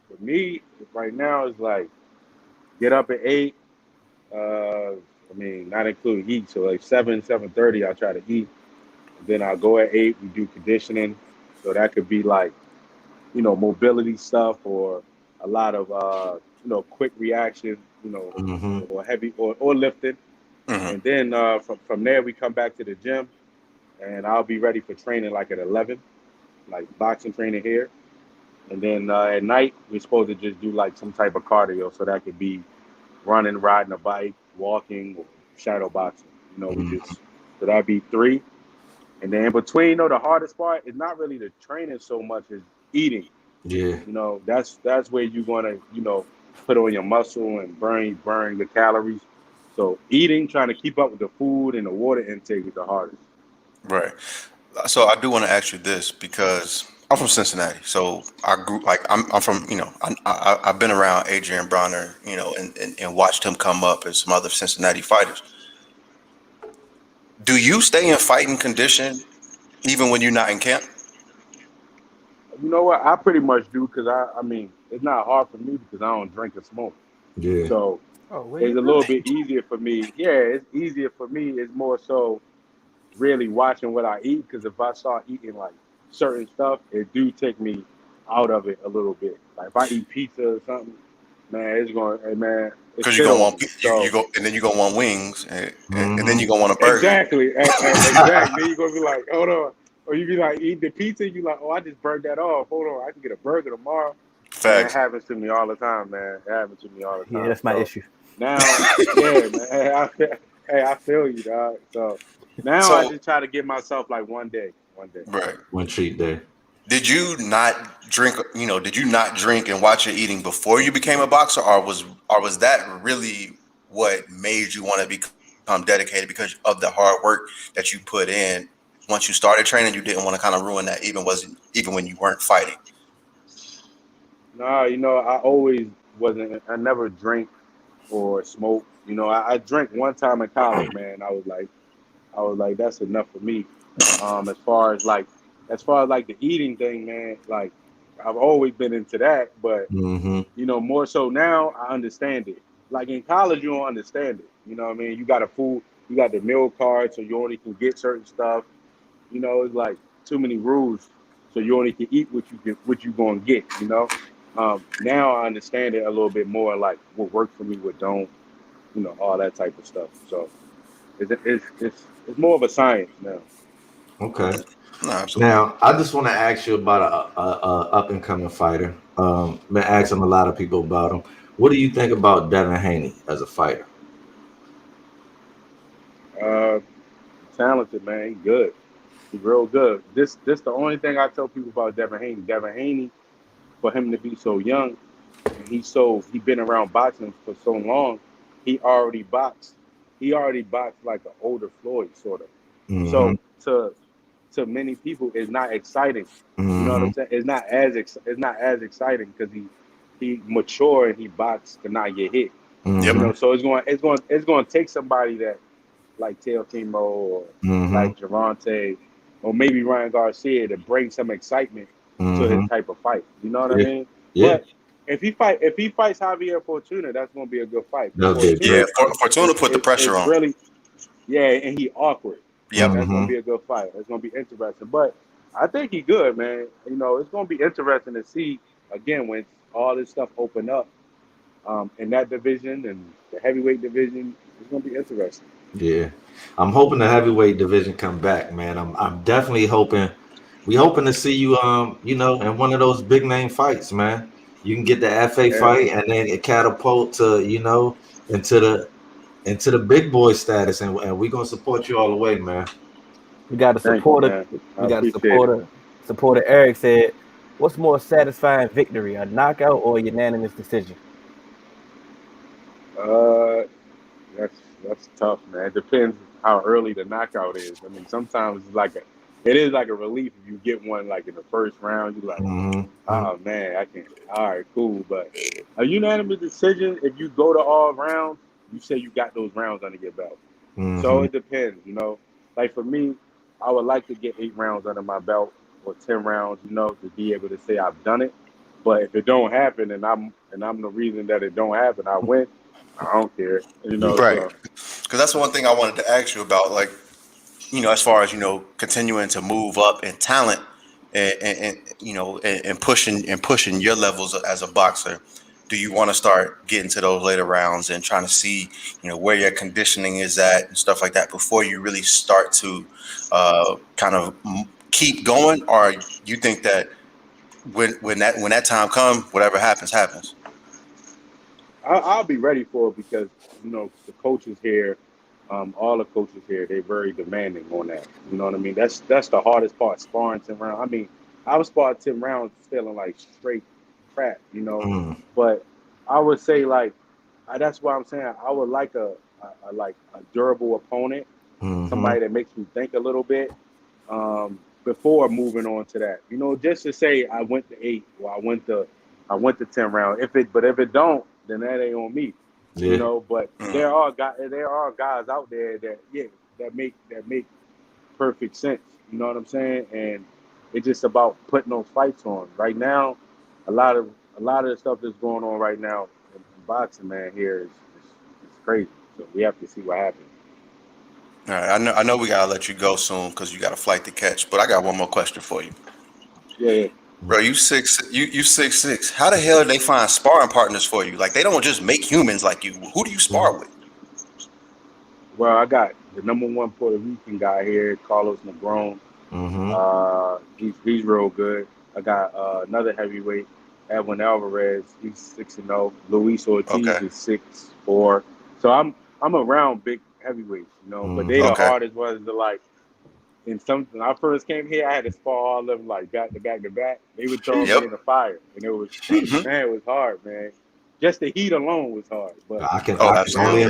For me, right now, it's get up at 8. Not including heat. So 7:30, I try to eat. And then I'll go at 8. We do conditioning. So that could be mobility stuff or a lot of quick reaction, or heavy or lifting. And then from there we come back to the gym, and I'll be ready for training at 11, boxing training here. And then at night we're supposed to just do some type of cardio. So that could be running, riding a bike, walking, or shadow boxing. So that'd be 3. And then in between, the hardest part is not really the training so much as eating. Yeah. You know, that's where you're gonna, you know, put on your muscle and burn the calories. So eating, trying to keep up with the food and the water intake is the hardest. Right. So I do want to ask you this because I'm from Cincinnati. So I grew like I'm from I've been around Adrian Bronner, and watched him come up and some other Cincinnati fighters. Do you stay in fighting condition even when you're not in camp? You know what? I pretty much do because I mean, it's not hard for me because I don't drink or smoke. Yeah. So Oh, where it's you a from? little bit easier for me. Yeah, it's easier for me. It's more so really watching what I eat because if I start eating like certain stuff, it do take me out of it a little bit. Like if I eat pizza or something, man, it's Because you're gonna killing want me. you So go and then you're gonna want wings and then Mm-hmm. you're gonna want a burger. exactly, exactly. Then you're gonna be like, hold on, or you be like eat the pizza, you like, oh, I just burned that off. Hold on, I can get a burger tomorrow. Man, it Facts. happens to me all the time, man. It happens to me all the Yeah, time. that's my So issue. now, yeah, man. Hey, I feel you, dog. So now I So just try to give myself like one day. right. One cheat day. Did you not drink? Did you not drink and watch your eating before you became a boxer, or was that really what made you want to become dedicated because of the hard work that you put in? Once you started training, you didn't want to kind of ruin that, even when you weren't fighting. No, you know, I always wasn't. I never drink or smoke. You know, I drank one time in college, man. I was like, that's enough for me. As far as like the eating thing, man. Like, I've always been into that, but Mm-hmm. you know, more so now I understand it. Like in college, you don't understand it. You know what I mean? You got the meal card, so you only can get certain stuff. You know, it's like too many rules, so you only can eat what you gonna get. You know. Now I understand it a little bit more, like what worked for me, what don't. You know, all that type of stuff. So it's more of a science now. Okay. No, absolutely. Now, I just want to ask you about a up and coming fighter. Been asking a lot of people about him. What do you think about Devin Haney as a fighter? Uh, Talented man, he good. He's real good. This the only thing I tell people about Devin Haney. Devin Haney, for him to be so young, and he been around boxing for so long, he already boxed. He already boxed like an older Floyd sort of. Mm-hmm. So to many people, it's not exciting. You know what Mm-hmm. I'm saying? It's not as exciting because he mature and he boxed to not get hit. Yep. You Mm-hmm. know, so it's going to take somebody that like Teofimo or Mm-hmm. like Gervonta or maybe Ryan Garcia to bring some excitement to his Mm-hmm. type of fight. You know what I Yeah. mean? Yeah. But if he fights Javier Fortuna, that's going to be a good fight. That would be a Yeah. Fortuna great fight. Fortuna put the pressure is on. really and he awkward. Yep. That's going to Mm-hmm. be a good fight. It's going to be interesting. But I think he good, man. You know, it's going to be interesting to see again when all this stuff open up in that division and the heavyweight division. It's going to be interesting. Yeah. I'm hoping the heavyweight division come back, man. I'm definitely hoping. We hoping to see you in one of those big name fights, man. You can get the FA Yeah. fight and then it catapult to, into the big boy status, and we're gonna support you all the way, man. We got a Thank you, supporter. man. I We got a appreciate it. supporter. Supporter Eric said, "What's more satisfying victory, a knockout or a unanimous decision?" Uh, that's tough, man. It depends how early the knockout is. I mean, sometimes it is like a relief if you get one like in the first round. You like, Mm-hmm. oh man, I can. All right, cool. But a unanimous decision, if you go to all rounds, you say you got those rounds under your belt. So Mm-hmm. it depends, you know. Like for me, I would like to get 8 rounds under my belt or 10 rounds, you know, to be able to say I've done it. But if it don't happen, and I'm the reason that it don't happen, I win. I don't care, you know. Right. So Because that's one thing I wanted to ask you about. Like, as far as continuing to move up in talent and pushing your levels as a boxer. Do you want to start getting to those later rounds and trying to see where your conditioning is at and stuff like that before you really start to kind of keep going, or you think that when that time comes, whatever happens? I'll be ready for it because you know the coaches here, all the coaches here, they're very demanding on that. You know what I mean? That's the hardest part, sparring 10 rounds. I mean, I sparred 10 rounds feeling like straight crap, you know. But I would say like that's why I'm saying I would like a durable opponent, somebody that makes me think a little bit before moving on to that. You know, just to say I went to 8 or I went to 10 rounds. If it don't, then that ain't on me. Yeah. You know, but there are guys out there that make perfect sense. You know what I'm saying? And it's just about putting those fights on. Right now, a lot of the stuff that's going on right now in boxing, man, here is crazy. So we have to see what happens. All right, I know we gotta let you go soon because you got a flight to catch. But I got one more question for you. Yeah. Bro, you 6'6". How the hell do they find sparring partners for you? Like they don't just make humans like you. Who do you spar with? Well, I got the #1 Puerto Rican guy here, Carlos Negron. He's real good. I got another heavyweight, Edwin Alvarez. He's 6-0. Luis Ortiz is 6'4". So I'm around big heavyweights, you know. But they the hardest ones to like. When I first came here, I had to spar all of them like back to back to back. They would throw me in the fire, and it was it was hard, man. Just the heat alone was hard. But I can only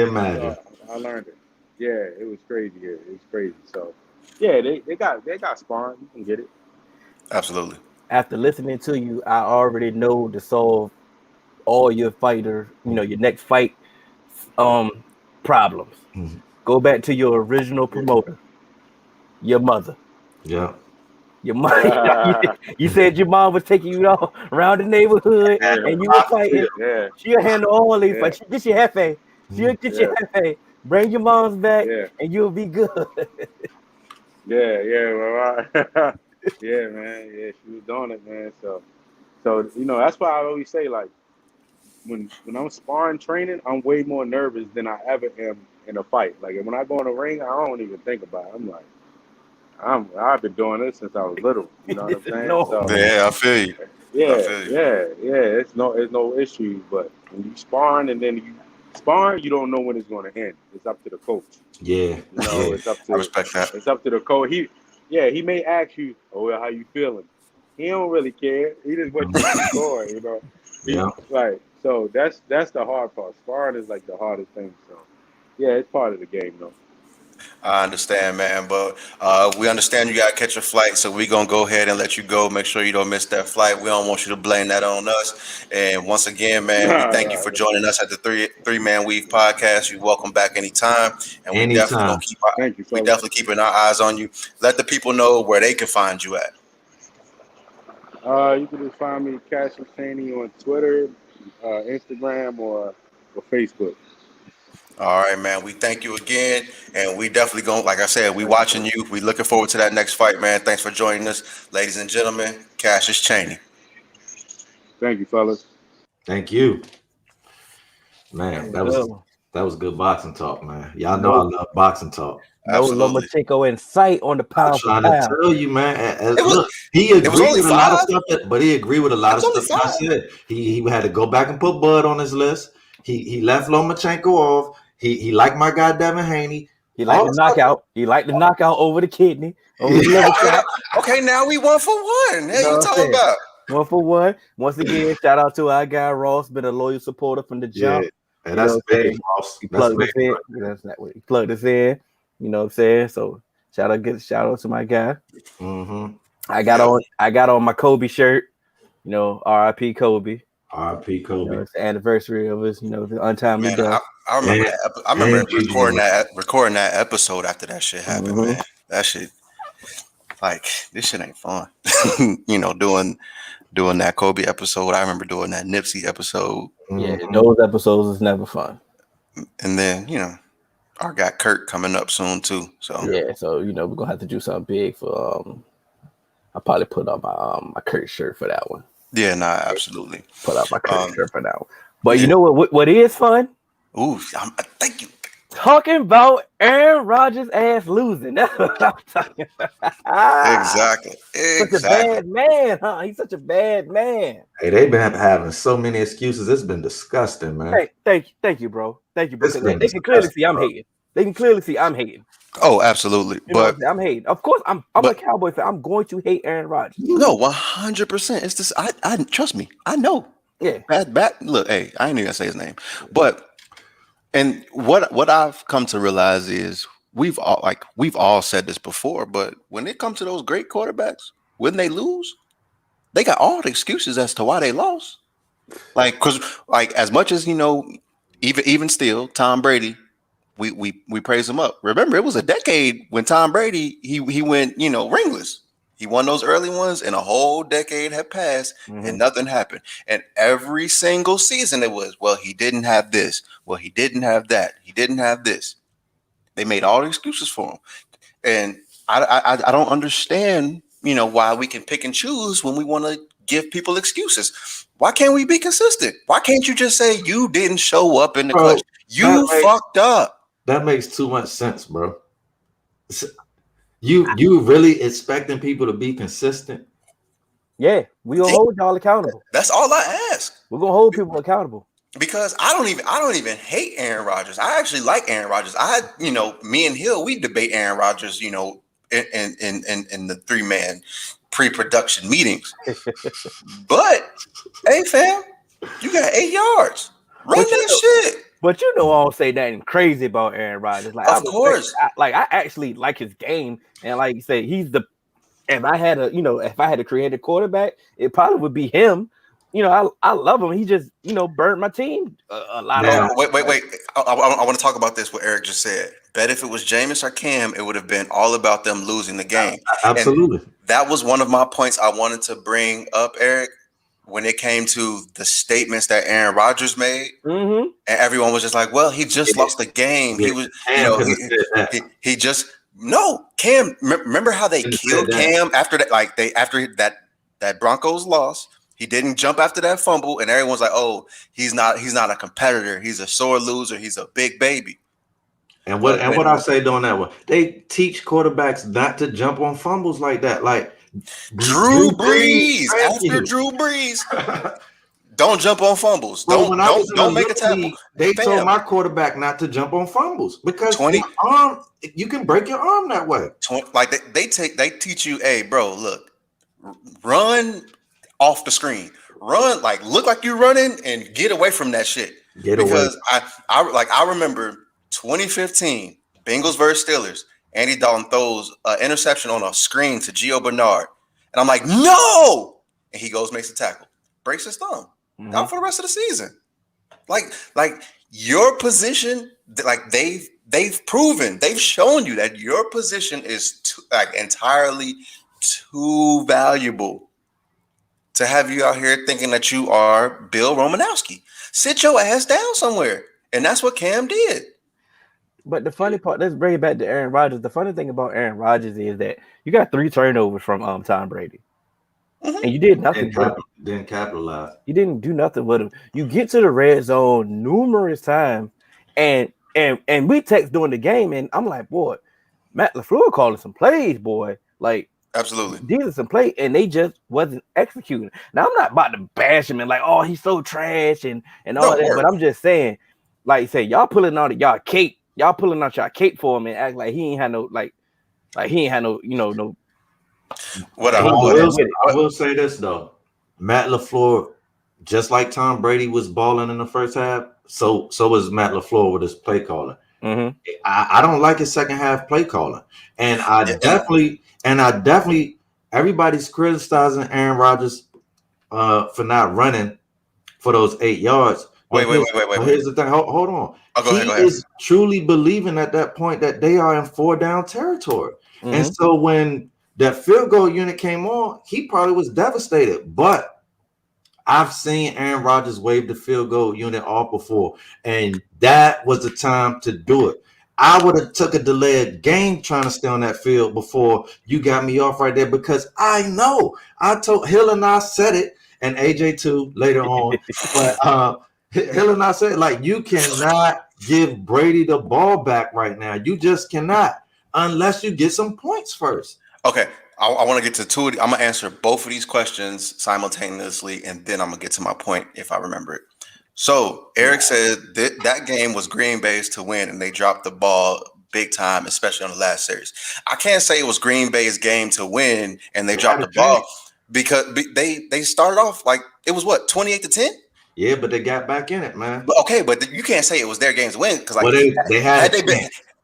imagine. I learned it. Yeah, it was crazy here. It was crazy. So yeah, they got sparring. You can get it. Absolutely. After listening to you, I already know to solve all your fighter, your next fight problems. Go back to your original promoter. Your mother. Yeah. Your mom. You said your mom was taking you all around the neighborhood and you were fighting. Yeah. She'll handle all these fights. She'll get your hefe. She'll get your hefe. Bring your mom's back and you'll be good. Yeah, man. Yeah, she was doing it, man. So that's why I always say, like, when I'm sparring training, I'm way more nervous than I ever am in a fight. Like when I go in the ring, I don't even think about it. I'm like, I've been doing this since I was little. You know what I'm saying? So, I feel you. Yeah. It's no issue. But when you sparring and then you don't know when it's going to end. It's up to the coach. Yeah. It's up to. I respect that. It's up to the coach. He may ask you, "Oh, how you feeling?" He don't really care. He just wants you to score. You know. Right. So that's the hard part. Sparring is like the hardest thing. So yeah, it's part of the game, though. I understand, man, but we understand you got to catch a flight, so we're going to go ahead and let you go. Make sure you don't miss that flight. We don't want you to blame that on us. And once again, man, we thank you for joining us at the Three Man Weave podcast. You're welcome back anytime. And we definitely keeping our eyes on you. Let the people know where they can find you at. You can just find me, Cassius Chaney, on Twitter, Instagram, or Facebook. All right, man. We thank you again, and we definitely going. Like I said, we watching you. We looking forward to that next fight, man. Thanks for joining us, ladies and gentlemen. Cassius Chaney. Thank you, fellas. Thank you, man. That was good boxing talk, man. Y'all know I love boxing talk. No Lomachenko in sight on the pound. I'm trying to tell you, man. Look, he agreed with a lot of stuff, but he agreed with a lot of stuff I said. He had to go back and put Bud on his list. He left Lomachenko off. He liked my guy Devin Haney. He liked the knockout. He liked the knockout over the kidney. Over the liver shot. Okay, now we 1 for 1. Hey, you talking about 1 for 1. Once again, shout out to our guy Ross, been a loyal supporter from the jump. Yeah, and that's big, Ross. He plugged us in. That's not what he plugged us in. You know what I'm saying? So shout out to my guy. I got on my Kobe shirt. R.I.P. Kobe. R.I.P. Kobe. It's the anniversary of his, the untimely death. I remember recording that episode after that shit happened, man. That shit, like, this shit ain't fun. Doing that Kobe episode. I remember doing that Nipsey episode. Yeah, those episodes is never fun. And then, I got Kurt coming up soon too. So yeah, so we're gonna have to do something big for I'll probably put on my Kurt shirt for that one. Yeah, nah, absolutely. Put out my Kurt shirt for that one. But you know what is fun? Ooh, thank you. Talking about Aaron Rodgers ass losing. That's what I'm talking about. Exactly. Such a bad man, huh? He's such a bad man. Hey, they've been having so many excuses. It's been disgusting, man. Hey, thank you, bro. Thank you, bro. They can clearly see I'm hating. They can clearly see I'm hating. Oh, absolutely. You know what But I'm saying? I'm hating. Of course, I'm a Cowboy fan. I'm going to hate Aaron Rodgers. no, 100%. It's this. I trust me. I know. Yeah. Look, hey, I ain't even gonna say his name, but and what I've come to realize is we've all said this before, but when it comes to those great quarterbacks, when they lose, they got all the excuses as to why they lost. Like, because like as much as even still, Tom Brady, we praise him up. Remember, it was a decade when Tom Brady he went ringless. He won those early ones, and a whole decade had passed, and nothing happened. And every single season, it was, well, he didn't have this. Well, he didn't have that. He didn't have this. They made all the excuses for him, and I don't understand, why we can pick and choose when we want to give people excuses. Why can't we be consistent? Why can't you just say you didn't show up in the clutch? You fucked up. That makes too much sense, bro. You really expecting people to be consistent? Yeah, we gonna hold y'all accountable. That's all I ask. We're gonna hold people accountable. Because I don't even hate Aaron Rodgers. I actually like Aaron Rodgers. Me and Hill, we debate Aaron Rodgers, in the 3-man pre-production meetings. But hey, fam, you got 8 yards. Run that shit. But I don't say nothing crazy about Aaron Rodgers. Like, of course, I actually like his game, and like you say, he's the. If I had to create a quarterback, it probably would be him. I love him. He just burned my team a lot. Wait. I want to talk about this. What Eric just said. Bet if it was Jameis or Cam, it would have been all about them losing the game. Absolutely. And that was one of my points I wanted to bring up, Eric. When it came to the statements that Aaron Rodgers made, and everyone was just like, "Well, he just lost the game. He was, he just no Cam. Remember how they killed Cam after that? Like after that Broncos loss, he didn't jump after that fumble, and everyone's like, "Oh, he's not a competitor. He's a sore loser. He's a big baby." And what I say during that one, they teach quarterbacks not to jump on fumbles like that, like. Drew Brees. After Drew Brees, don't jump on fumbles. Don't make a tackle. They told my quarterback not to jump on fumbles because you can break your arm that way. Like they teach you, hey, bro, look, run off the screen, run look like you're running and get away from that shit. Because I remember 2015 Bengals versus Steelers. Andy Dalton throws an interception on a screen to Gio Bernard. And I'm like, no! And he goes, makes a tackle. Breaks his thumb. Out for the rest of the season. Like your position, like they've proven, they've shown you that your position is entirely too valuable to have you out here thinking that you are Bill Romanowski. Sit your ass down somewhere. And that's what Cam did. But the funny part, let's bring it back to Aaron Rodgers. The funny thing about Aaron Rodgers is that you got 3 turnovers from Tom Brady. And you did nothing. Didn't capitalize. You didn't do nothing with him. You get to the red zone numerous times, and we text during the game, and I'm like, boy, Matt LaFleur calling some plays, boy. Like, absolutely. These are some plays, and they just wasn't executing. Now, I'm not about to bash him and like, oh, he's so trash and all that, but I'm just saying, like you say, y'all pulling out y'all cape. Y'all pulling out y'all cape for him and act like he ain't had no no. What I will say this though, Matt LaFleur, just like Tom Brady was balling in the first half, so was Matt LaFleur with his play calling. I don't like his second half play calling, and I definitely everybody's criticizing Aaron Rodgers for not running for those 8 yards. Wait. Here's the thing. Hold on. Go ahead. Is truly believing at that point that they are in 4-down territory. And so when that field goal unit came on, he probably was devastated. But I've seen Aaron Rodgers wave the field goal unit off before, and that was the time to do it. I would have took a delayed game trying to stay on that field before you got me off right there, because I know I told Hill and I said it, and AJ too later on. But Hill and I said, like, you cannot give Brady the ball back right now. You just cannot, unless you get some points first. Okay, I want to get to 2. I'm going to answer both of these questions simultaneously, and then I'm going to get to my point if I remember it. So Eric said that game was Green Bay's to win, and they dropped the ball big time, especially on the last series. I can't say it was Green Bay's game to win, and they dropped the ball because they started off like it was what 28-10. Yeah, but they got back in it, man. But okay, but you can't say it was their game to win because like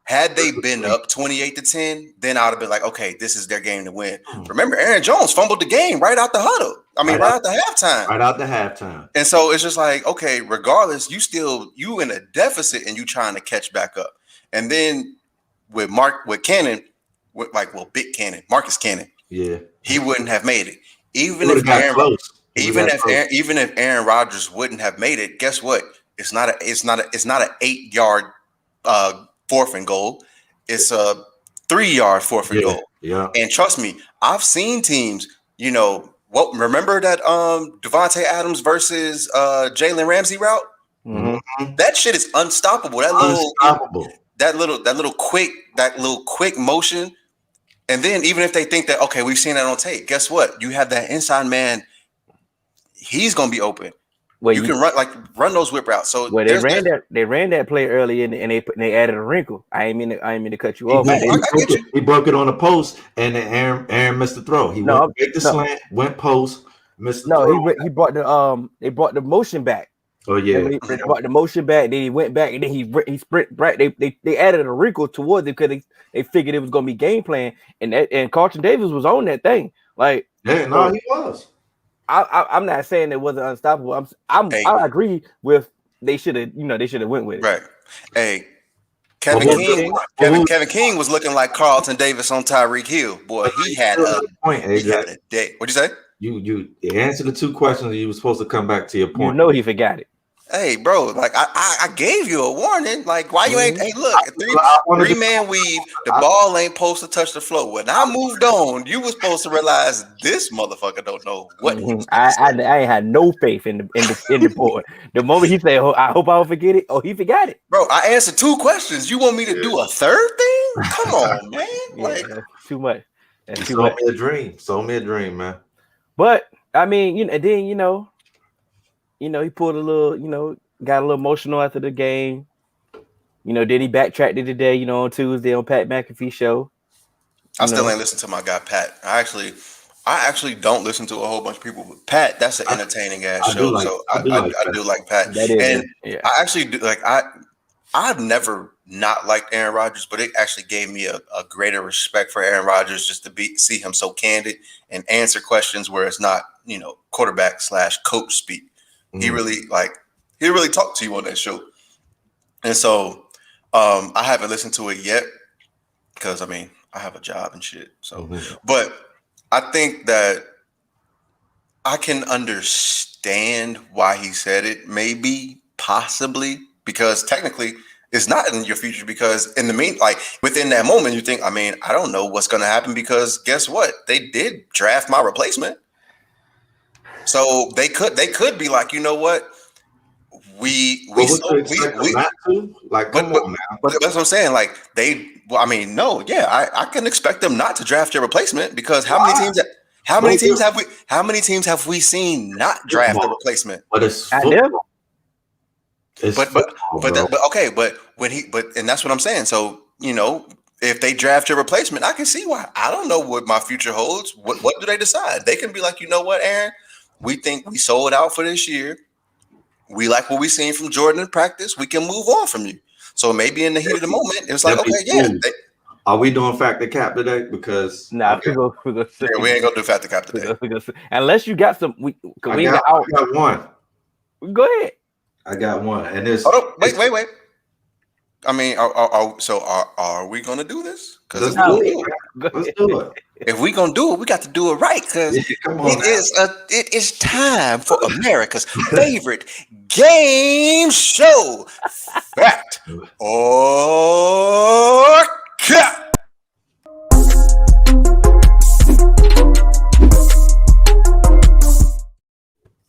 had they been up 28-10, then I would have been like, okay, this is their game to win. Remember, Aaron Jones fumbled the game right out the huddle. I mean, right out the halftime. Right out the halftime. And so it's just like, okay, regardless, you in a deficit and you trying to catch back up. And then with Marcus Cannon, yeah, he wouldn't have made it. Even if Aaron Rodgers wouldn't have made it, guess what? It's not an 8-yard 4th and goal. It's a 3-yard 4th and goal. Yeah. And trust me, I've seen teams, remember that Devontae Adams versus Jalen Ramsey route? Mm-hmm. That shit is unstoppable. That little quick motion. And then even if they think that, okay, we've seen that on tape, guess what? You have that inside man. He's gonna be open. Well, you can run those whip routes. So they ran that play early and they added a wrinkle. I ain't mean to cut you off. He broke it on the post, and then Aaron missed the throw. He went the slant, went post, missed the throw. He brought they brought the motion back. Oh yeah, they brought the motion back. Then he went back, and then he sprint right. They added a wrinkle towards it because they figured it was gonna be game plan, and Carlton Davis was on that thing. Like he was. I'm not saying it wasn't unstoppable. I agree with they should have went with it. Right. Hey, Kevin King was looking like Carlton Davis on Tyreek Hill. Boy, he had a day. What'd you say? You answered the 2 questions. You were supposed to come back to your point. He forgot it. Hey, bro, like I gave you a warning. Like, why you ain't? Hey, look, three-man weave. The ball ain't supposed to touch the floor. When I moved on, you was supposed to realize this motherfucker don't know what. I ain't had no faith in the board. The moment he said, "I hope I don't forget it," he forgot it. Bro, I answered 2 questions. You want me to do a third thing? Come on, man. Like that's too much. That's too much. Sold me a dream, man. But I mean, and then he pulled a little, got a little emotional after the game. Then he backtracked it today, on Tuesday on Pat McAfee show. I still ain't listened to my guy Pat. I actually don't listen to a whole bunch of people, but Pat, that's an entertaining ass show. I do like Pat. I actually do I've never not liked Aaron Rodgers, but it actually gave me a greater respect for Aaron Rodgers just to see him so candid and answer questions where it's not, quarterback / coach speak. He really talked to you on that show. And so I haven't listened to it yet because I have a job and shit. So but I think that I can understand why he said it, maybe, possibly, because technically it's not in your future, because in the within that moment you think, I don't know what's gonna happen, because guess what? They did draft my replacement. So they could be like, you know what? Come on, man. But that's what I'm saying. Like I can expect them not to draft your replacement, because how many teams have we seen not draft a replacement? But it's football. And that's what I'm saying. So, if they draft your replacement, I can see why. I don't know what my future holds. What do they decide? They can be like, you know what, Aaron? We think we sold out for this year. We like what we seen from Jordan in practice. We can move on from you. So maybe in the heat of the moment, it's like, okay, yeah. Are we doing factor cap today? Because we ain't gonna do factor cap today. Unless you got some. I got one. Go ahead. I got one, and this. Hold on, wait. Are we gonna do this? Let's do it. If we gonna do it, we got to do it right, because it is time for America's favorite game show, fact or cap.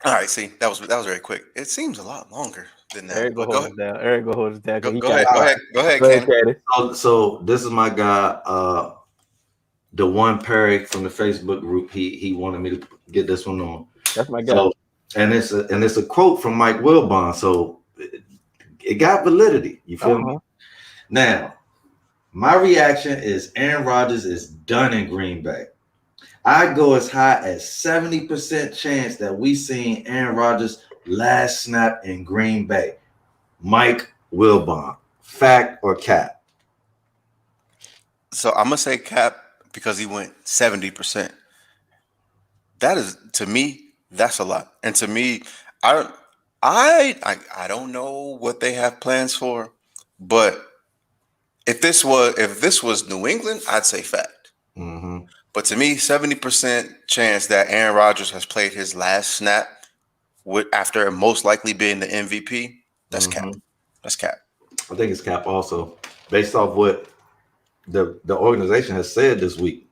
All right, see, that was very quick. It seems a lot longer than that. Eric go hold us down. Go ahead, Kenny. So this is my guy, the one Perry from the Facebook group. He wanted me to get this one on. That's my guy. And it's a quote from Mike Wilbon, so it got validity. You feel me? Now, my reaction is Aaron Rodgers is done in Green Bay. I go as high as 70% chance that we seen Aaron Rodgers last snap in Green Bay. Mike Wilbon, fact or cap? So I'm gonna say cap because he went 70%. That is, to me, that's a lot. And to me, I don't know what they have plans for, but if this was New England, I'd say fact. Mm-hmm. But to me, 70% chance that Aaron Rodgers has played his last snap after most likely being the MVP, that's cap. That's cap. I think it's cap also, based off what the organization has said this week.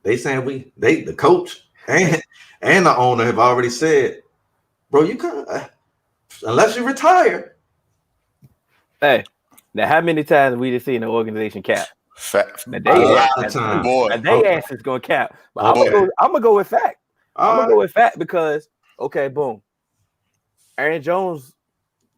They saying the coach and the owner have already said, bro, you can't unless you retire. Hey, now how many times we just seen the organization cap? Fact. Now Boy. they ass is gonna cap. But I'm gonna go with fact. I'm gonna go with fact because okay, boom. Aaron Jones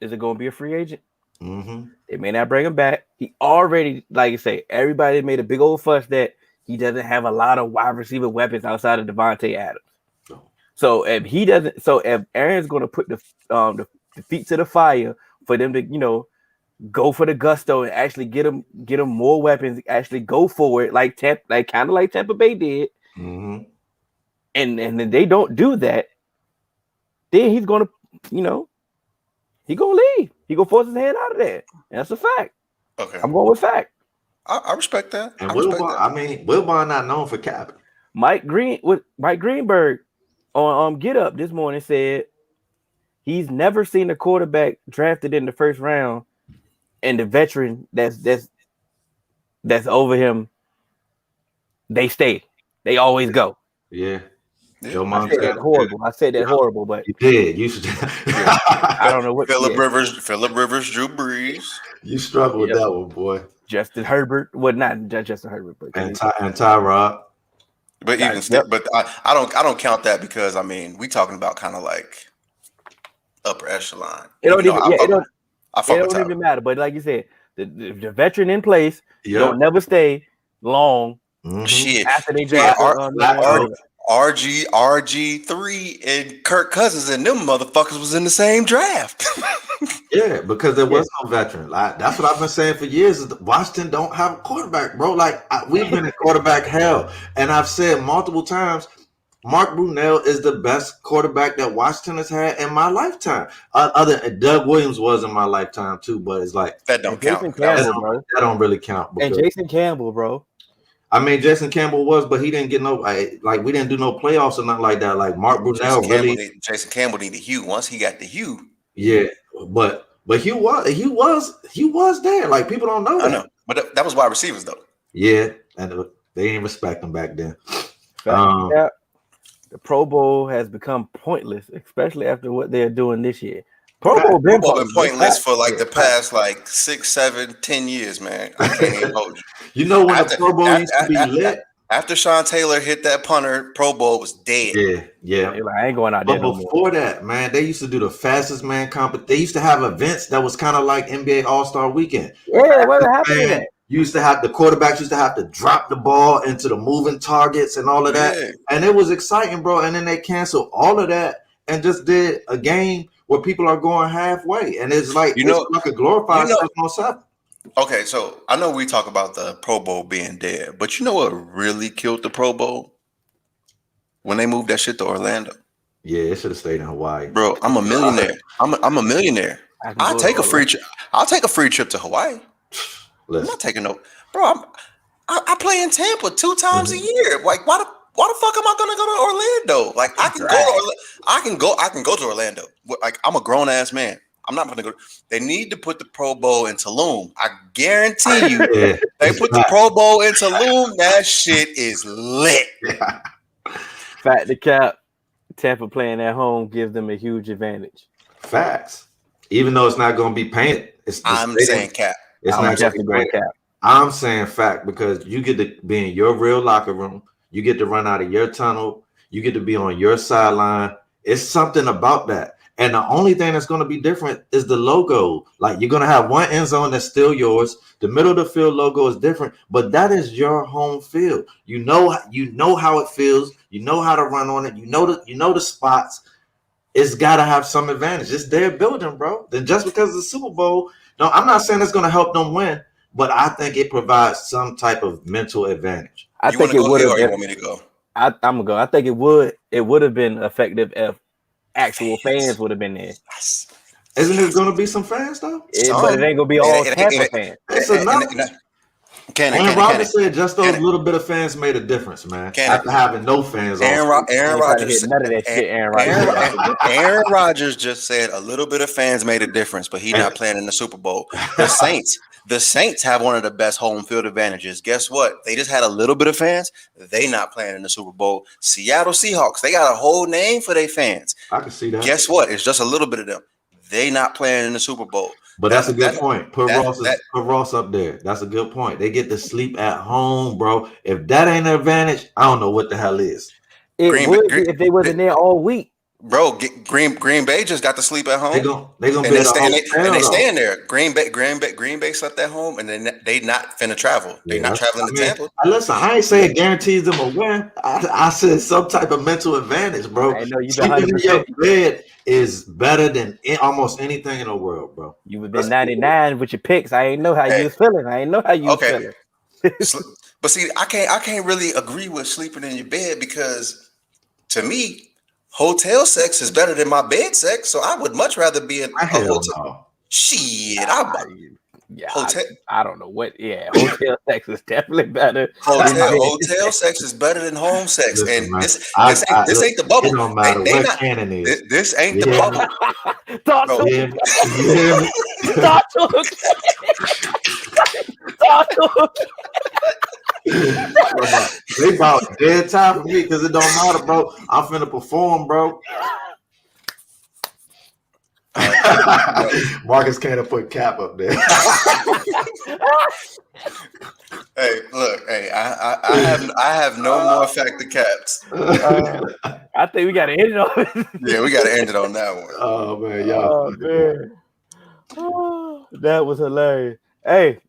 is it gonna be a free agent? Mm-hmm. They may not bring him back. He already, like you say, everybody made a big old fuss that he doesn't have a lot of wide receiver weapons outside of Devontae Adams. So if Aaron's gonna put the feet to the fire for them to, go for the gusto and actually get him more weapons, actually go for it, like kind of like Tampa Bay did. Mm-hmm. And then they don't do that, then he's gonna, he gonna leave. He gonna force his hand out of there. And that's a fact. Okay. I'm going with fact. I respect that. And Wilbon not known for capping. Mike Greenberg on Get Up this morning said he's never seen a quarterback drafted in the first round and the veteran that's over him, they stay. They always go. Yeah. Joe I said that horrible, but you did. You should. I don't know what. Phillip Rivers, Drew Brees. You struggled with that one, boy. Justin Herbert, well, not Justin Herbert, but and Tyrod. But even still, but I don't count that because we talking about kind of like upper echelon. It don't even matter. But like you said, the veteran in place don't never stay long. Mm-hmm. Shit. After they draft RG3 and Kirk Cousins and them motherfuckers was in the same draft. Yeah, because there was no veteran. That's what I've been saying for years. Is Washington don't have a quarterback, bro. We've been in quarterback hell, and I've said multiple times, Mark Brunell is the best quarterback that Washington has had in my lifetime. Doug Williams was in my lifetime too, but it's like that don't count. That don't really count. And Jason Campbell, bro. Jason Campbell was, but he didn't get no we didn't do no playoffs or nothing like that. Like Mark Brunell Jason Campbell needed Hugh. Once he got the Hugh, yeah, but Hugh was there. Like people don't know that. I know, but that was wide receivers though. Yeah, and they didn't respect him back then. The Pro Bowl has become pointless, especially after what they're doing this year. Pro Bowl been pointless for the past 6, 7, 10 years, man. I can't even hold you. You know when the Pro Bowl used to be lit? After Sean Taylor hit that punter, Pro Bowl was dead. Yeah. I ain't going out there. But before that, man, they used to do the fastest man competition. They used to have events that was kind of like NBA All-Star Weekend. Yeah, what happened to that? The quarterbacks used to have to drop the ball into the moving targets and all of that. Yeah. And it was exciting, bro. And then they canceled all of that and just did a game where people are going halfway. And it's like, it's like a glorified 7-on-7. Okay, so I know we talk about the Pro Bowl being dead, but you know what really killed the Pro Bowl? When they moved that shit to Orlando. Yeah, it should have stayed in Hawaii. Bro, I'm a millionaire. I'm a millionaire. I'll take a free trip to Hawaii. Listen. I'm not taking no, bro. I play in Tampa 2 times a year. Like, why the fuck am I gonna go to Orlando? Like, I can go to Orlando. Like, I'm a grown ass man. I'm not gonna go. They need to put the Pro Bowl in Tulum. I guarantee you, they put the Pro Bowl in Tulum. That shit is lit. Fact to cap, Tampa playing at home gives them a huge advantage. Facts. Even though it's not going to be painted. I'm saying cap. It's not definitely cap. I'm saying fact because you get to be in your real locker room. You get to run out of your tunnel. You get to be on your sideline. It's something about that. And the only thing that's going to be different is the logo. Like you're going to have one end zone that's still yours. The middle of the field logo is different, but that is your home field. You know how it feels. You know how to run on it. You know the spots. It's got to have some advantage. It's their building, bro. Then just because it's the Super Bowl, no, I'm not saying it's going to help them win, but I think it provides some type of mental advantage. I think it would have. You want me to go? I'm gonna go. I think it would have been effective if actual fans would have been there. Isn't there going to be some fans though? But it ain't gonna be all Tampa fans. It's enough. Aaron Rodgers said just those little bit of fans made a difference, man. After having no fans, Aaron Rodgers, none of that shit. Aaron Rodgers just said a little bit of fans made a difference, but he's not playing in the Super Bowl. The Saints have one of the best home field advantages. Guess what? They just had a little bit of fans. They not playing in the Super Bowl. Seattle Seahawks, they got a whole name for their fans. I can see that. Guess what? It's just a little bit of them. They not playing in the Super Bowl. But that's a good point. Put Ross up there. That's a good point. They get to sleep at home, bro. If that ain't an advantage, I don't know what the hell is. It would be if they wasn't there all week. Bro, Green Bay just got to sleep at home. They gonna be staying there. Green Bay slept at home, and then they not finna travel. They not traveling to Tampa. Listen, I ain't saying it guarantees them a win. I said some type of mental advantage, bro. I know you sleeping in your bed is better than almost anything in the world, bro. You would been 99 with your picks. I ain't know how you was feeling. I ain't know how you was feeling. But see, I can't really agree with sleeping in your bed because to me, hotel sex is better than my bed sex, so I would much rather be in a hotel. No. Shit, I don't know what. Yeah, hotel sex is definitely better. Hotel sex is better than home sex, and this ain't the bubble. It don't matter what canon is. This ain't the bubble. Talk to They about dead time for me because it don't matter, bro. I'm finna perform, bro. Marcus can't put Cap up there. Hey, look, I have no more factor caps. I think we gotta end it on. Yeah, we gotta end it on that one. Oh man, y'all. Oh man, that was hilarious. Hey.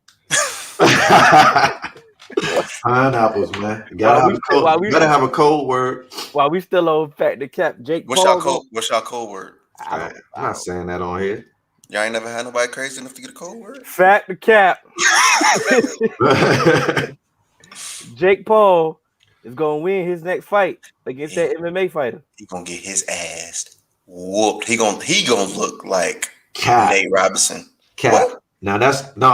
Pineapples, man. You gotta have a cold word. While we still on Factor Cap, Jake What's Paul. What's your cold word? I'm not saying that on here. Y'all ain't never had nobody crazy enough to get a cold word? Factor Cap. Jake Paul is gonna win his next fight against that MMA fighter. He gonna get his ass whooped. He gonna look like Cap. Nate Robinson. Cap. What? Now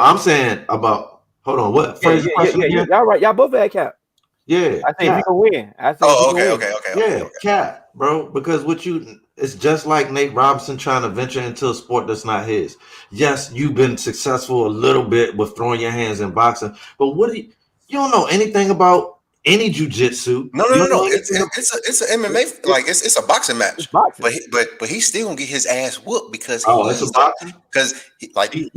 I'm saying about. Hold on, what? Y'all right. Y'all both had Cap. Yeah. I think he can win. Okay. Cap, bro. Because it's just like Nate Robinson trying to venture into a sport that's not his. Yes, you've been successful a little bit with throwing your hands in boxing, but you don't know anything about any jiu-jitsu. No. It's an MMA, like it's a boxing match. But he's still gonna get his ass whooped because it's a boxing. Because he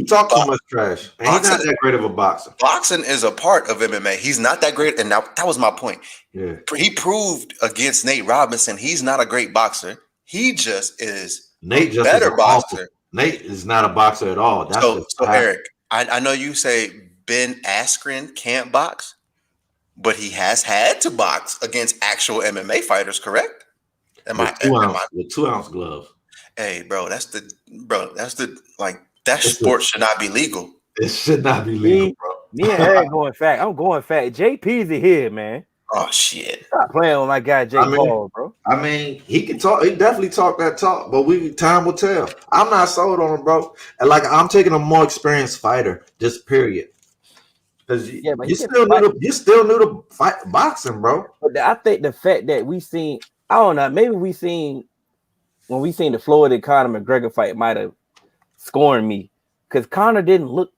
talks too much trash. And he's not that great of a boxer. Boxing is a part of MMA. He's not that great, and that was my point. Yeah, he proved against Nate Robinson he's not a great boxer. He just is a better boxer. Nate is not a boxer at all. So Eric, I know you say Ben Askren can't box. But he has had to box against actual MMA fighters, correct? With 2-ounce gloves. Hey, bro, that sport should not be legal. It should not be legal, bro. Me and Eric going fat. I'm going fat. JP's here, man. Oh shit! Stop playing with my guy Jake Paul, bro. I mean, he can talk. He definitely talk that talk, but time will tell. I'm not sold on him, bro. And I'm taking a more experienced fighter, just period. Because you still new to fight boxing, bro. But I think the fact that we seen, I don't know, maybe when we seen the Floyd and Conor McGregor fight might have scorned me because Conor didn't look,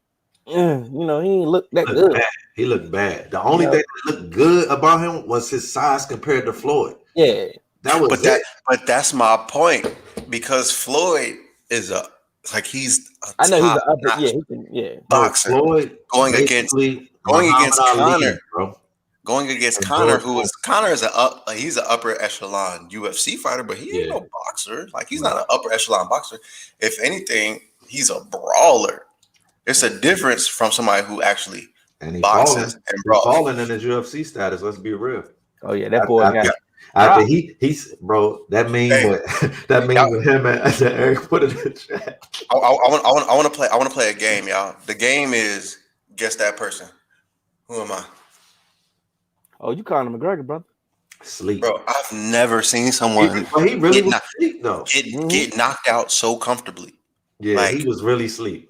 he didn't look that good. Bad. He looked bad. The only thing that looked good about him was his size compared to Floyd. Yeah, but that's my point because Floyd is he's boxer. Floyd going against Conor, bro. going against And Connor, George Connor is he's an upper echelon UFC fighter, but he ain't no boxer. Like he's not an upper echelon boxer. If anything, he's a brawler. It's a difference from somebody who actually and boxes and brawls. falling in his UFC status. Let's be real. Oh yeah, that boy got. After he's bro, that means with him and Eric put it in the chat. I want to play a game, y'all. The game is guess that person. Who am I? Oh, you Conor McGregor, brother? Sleep, bro. I've never seen someone he really was sleep though. Get knocked out so comfortably. Yeah, like, he was really sleep.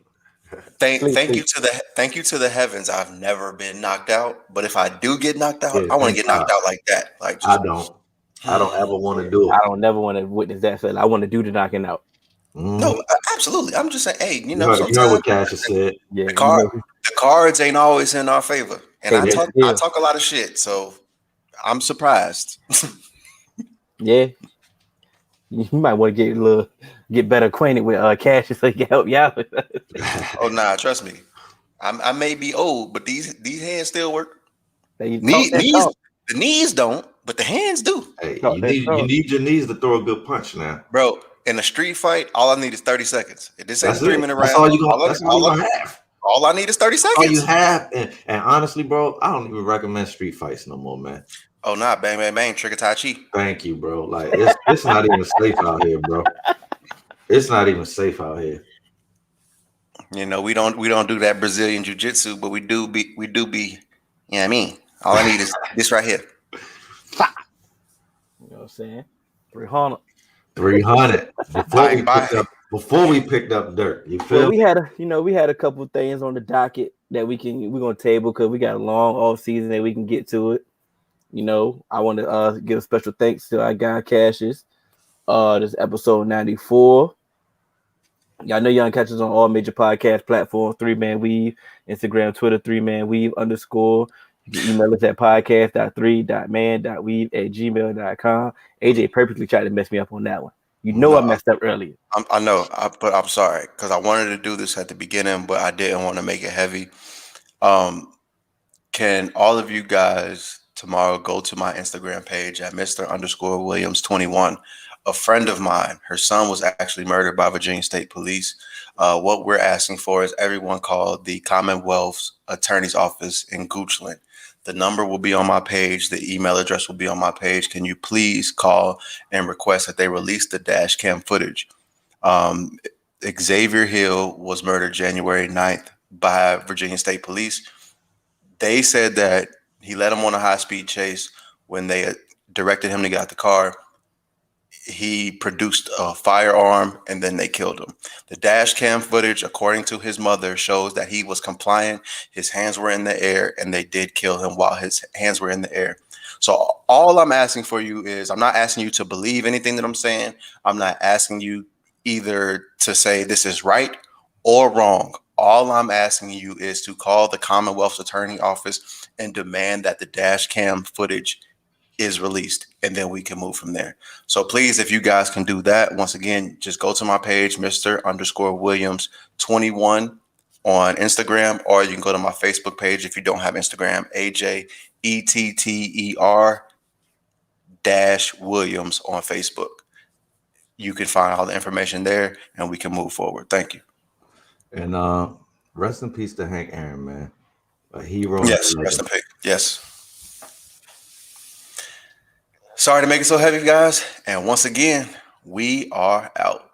Thank you to the heavens. I've never been knocked out, but if I do get knocked out, I want to get knocked out like that. Like I don't ever want to do it. I don't never want to witness that. So I want to do the knocking out. No, absolutely. I'm just saying, hey, you know what Cassius said. Yeah, the cards ain't always in our favor, and I talk a lot of shit, so I'm surprised. Yeah, you might want to get better acquainted with Cassius so he can help you out. Oh nah, trust me. I may be old, but these hands still work. The knees don't, but the hands do. Hey, you need your knees to throw a good punch now, bro. In a street fight, all I need is 30 seconds. If this ain't a 3-minute round, that's all you gonna have. All I need is 30 seconds. All you have, and honestly, bro, I don't even recommend street fights no more, man. Oh nah, bang bang bang, trigger Tai Chi. Thank you, bro. Like it's not even safe out here, bro. It's not even safe out here. You know, we don't do that Brazilian jiu-jitsu, but we do be, you know what I mean? All I need is this right here. You know what I'm saying? 300. Before we picked up dirt. You feel? Well, we had a couple things on the docket that we're gonna table because we got a long off season that we can get to it. You know, I want to give a special thanks to our guy Cassius. This is episode 94. Y'all know y'all can catch us on all major podcast platforms, 3Man Weave, Instagram, Twitter, 3Man Weave _. You can email us at podcast.3.man.weave@gmail.com. AJ purposely tried to mess me up on that one. You know, I messed up earlier. I know, but I'm sorry because I wanted to do this at the beginning, but I didn't want to make it heavy. Can all of you guys tomorrow go to my Instagram page at Mr_Williams21? A friend of mine, her son was actually murdered by Virginia State Police. What we're asking for is everyone call the Commonwealth's Attorney's Office in Goochland. The number will be on my page. The email address will be on my page. Can you please call and request that they release the dash cam footage? Xavier Hill was murdered January 9th by Virginia State Police. They said that he led him on a high-speed chase. When they directed him to get out the car, he produced a firearm and then they killed him. The dash cam footage, according to his mother, shows that he was compliant. His hands were in the air and they did kill him while his hands were in the air. So all I'm asking for you is, I'm not asking you to believe anything that I'm saying. I'm not asking you either to say this is right or wrong. All I'm asking you is to call the Commonwealth's Attorney Office and demand that the dash cam footage is released, and then we can move from there. So please, if you guys can do that, once again, just go to my page, Mr_Williams21 on Instagram, or you can go to my Facebook page if you don't have Instagram, AJETTER-Williams on Facebook. You can find all the information there, and we can move forward. Thank you. And rest in peace to Hank Aaron, man. A hero. Yes, rest in peace. Yes. Sorry to make it so heavy, guys. And once again, we are out.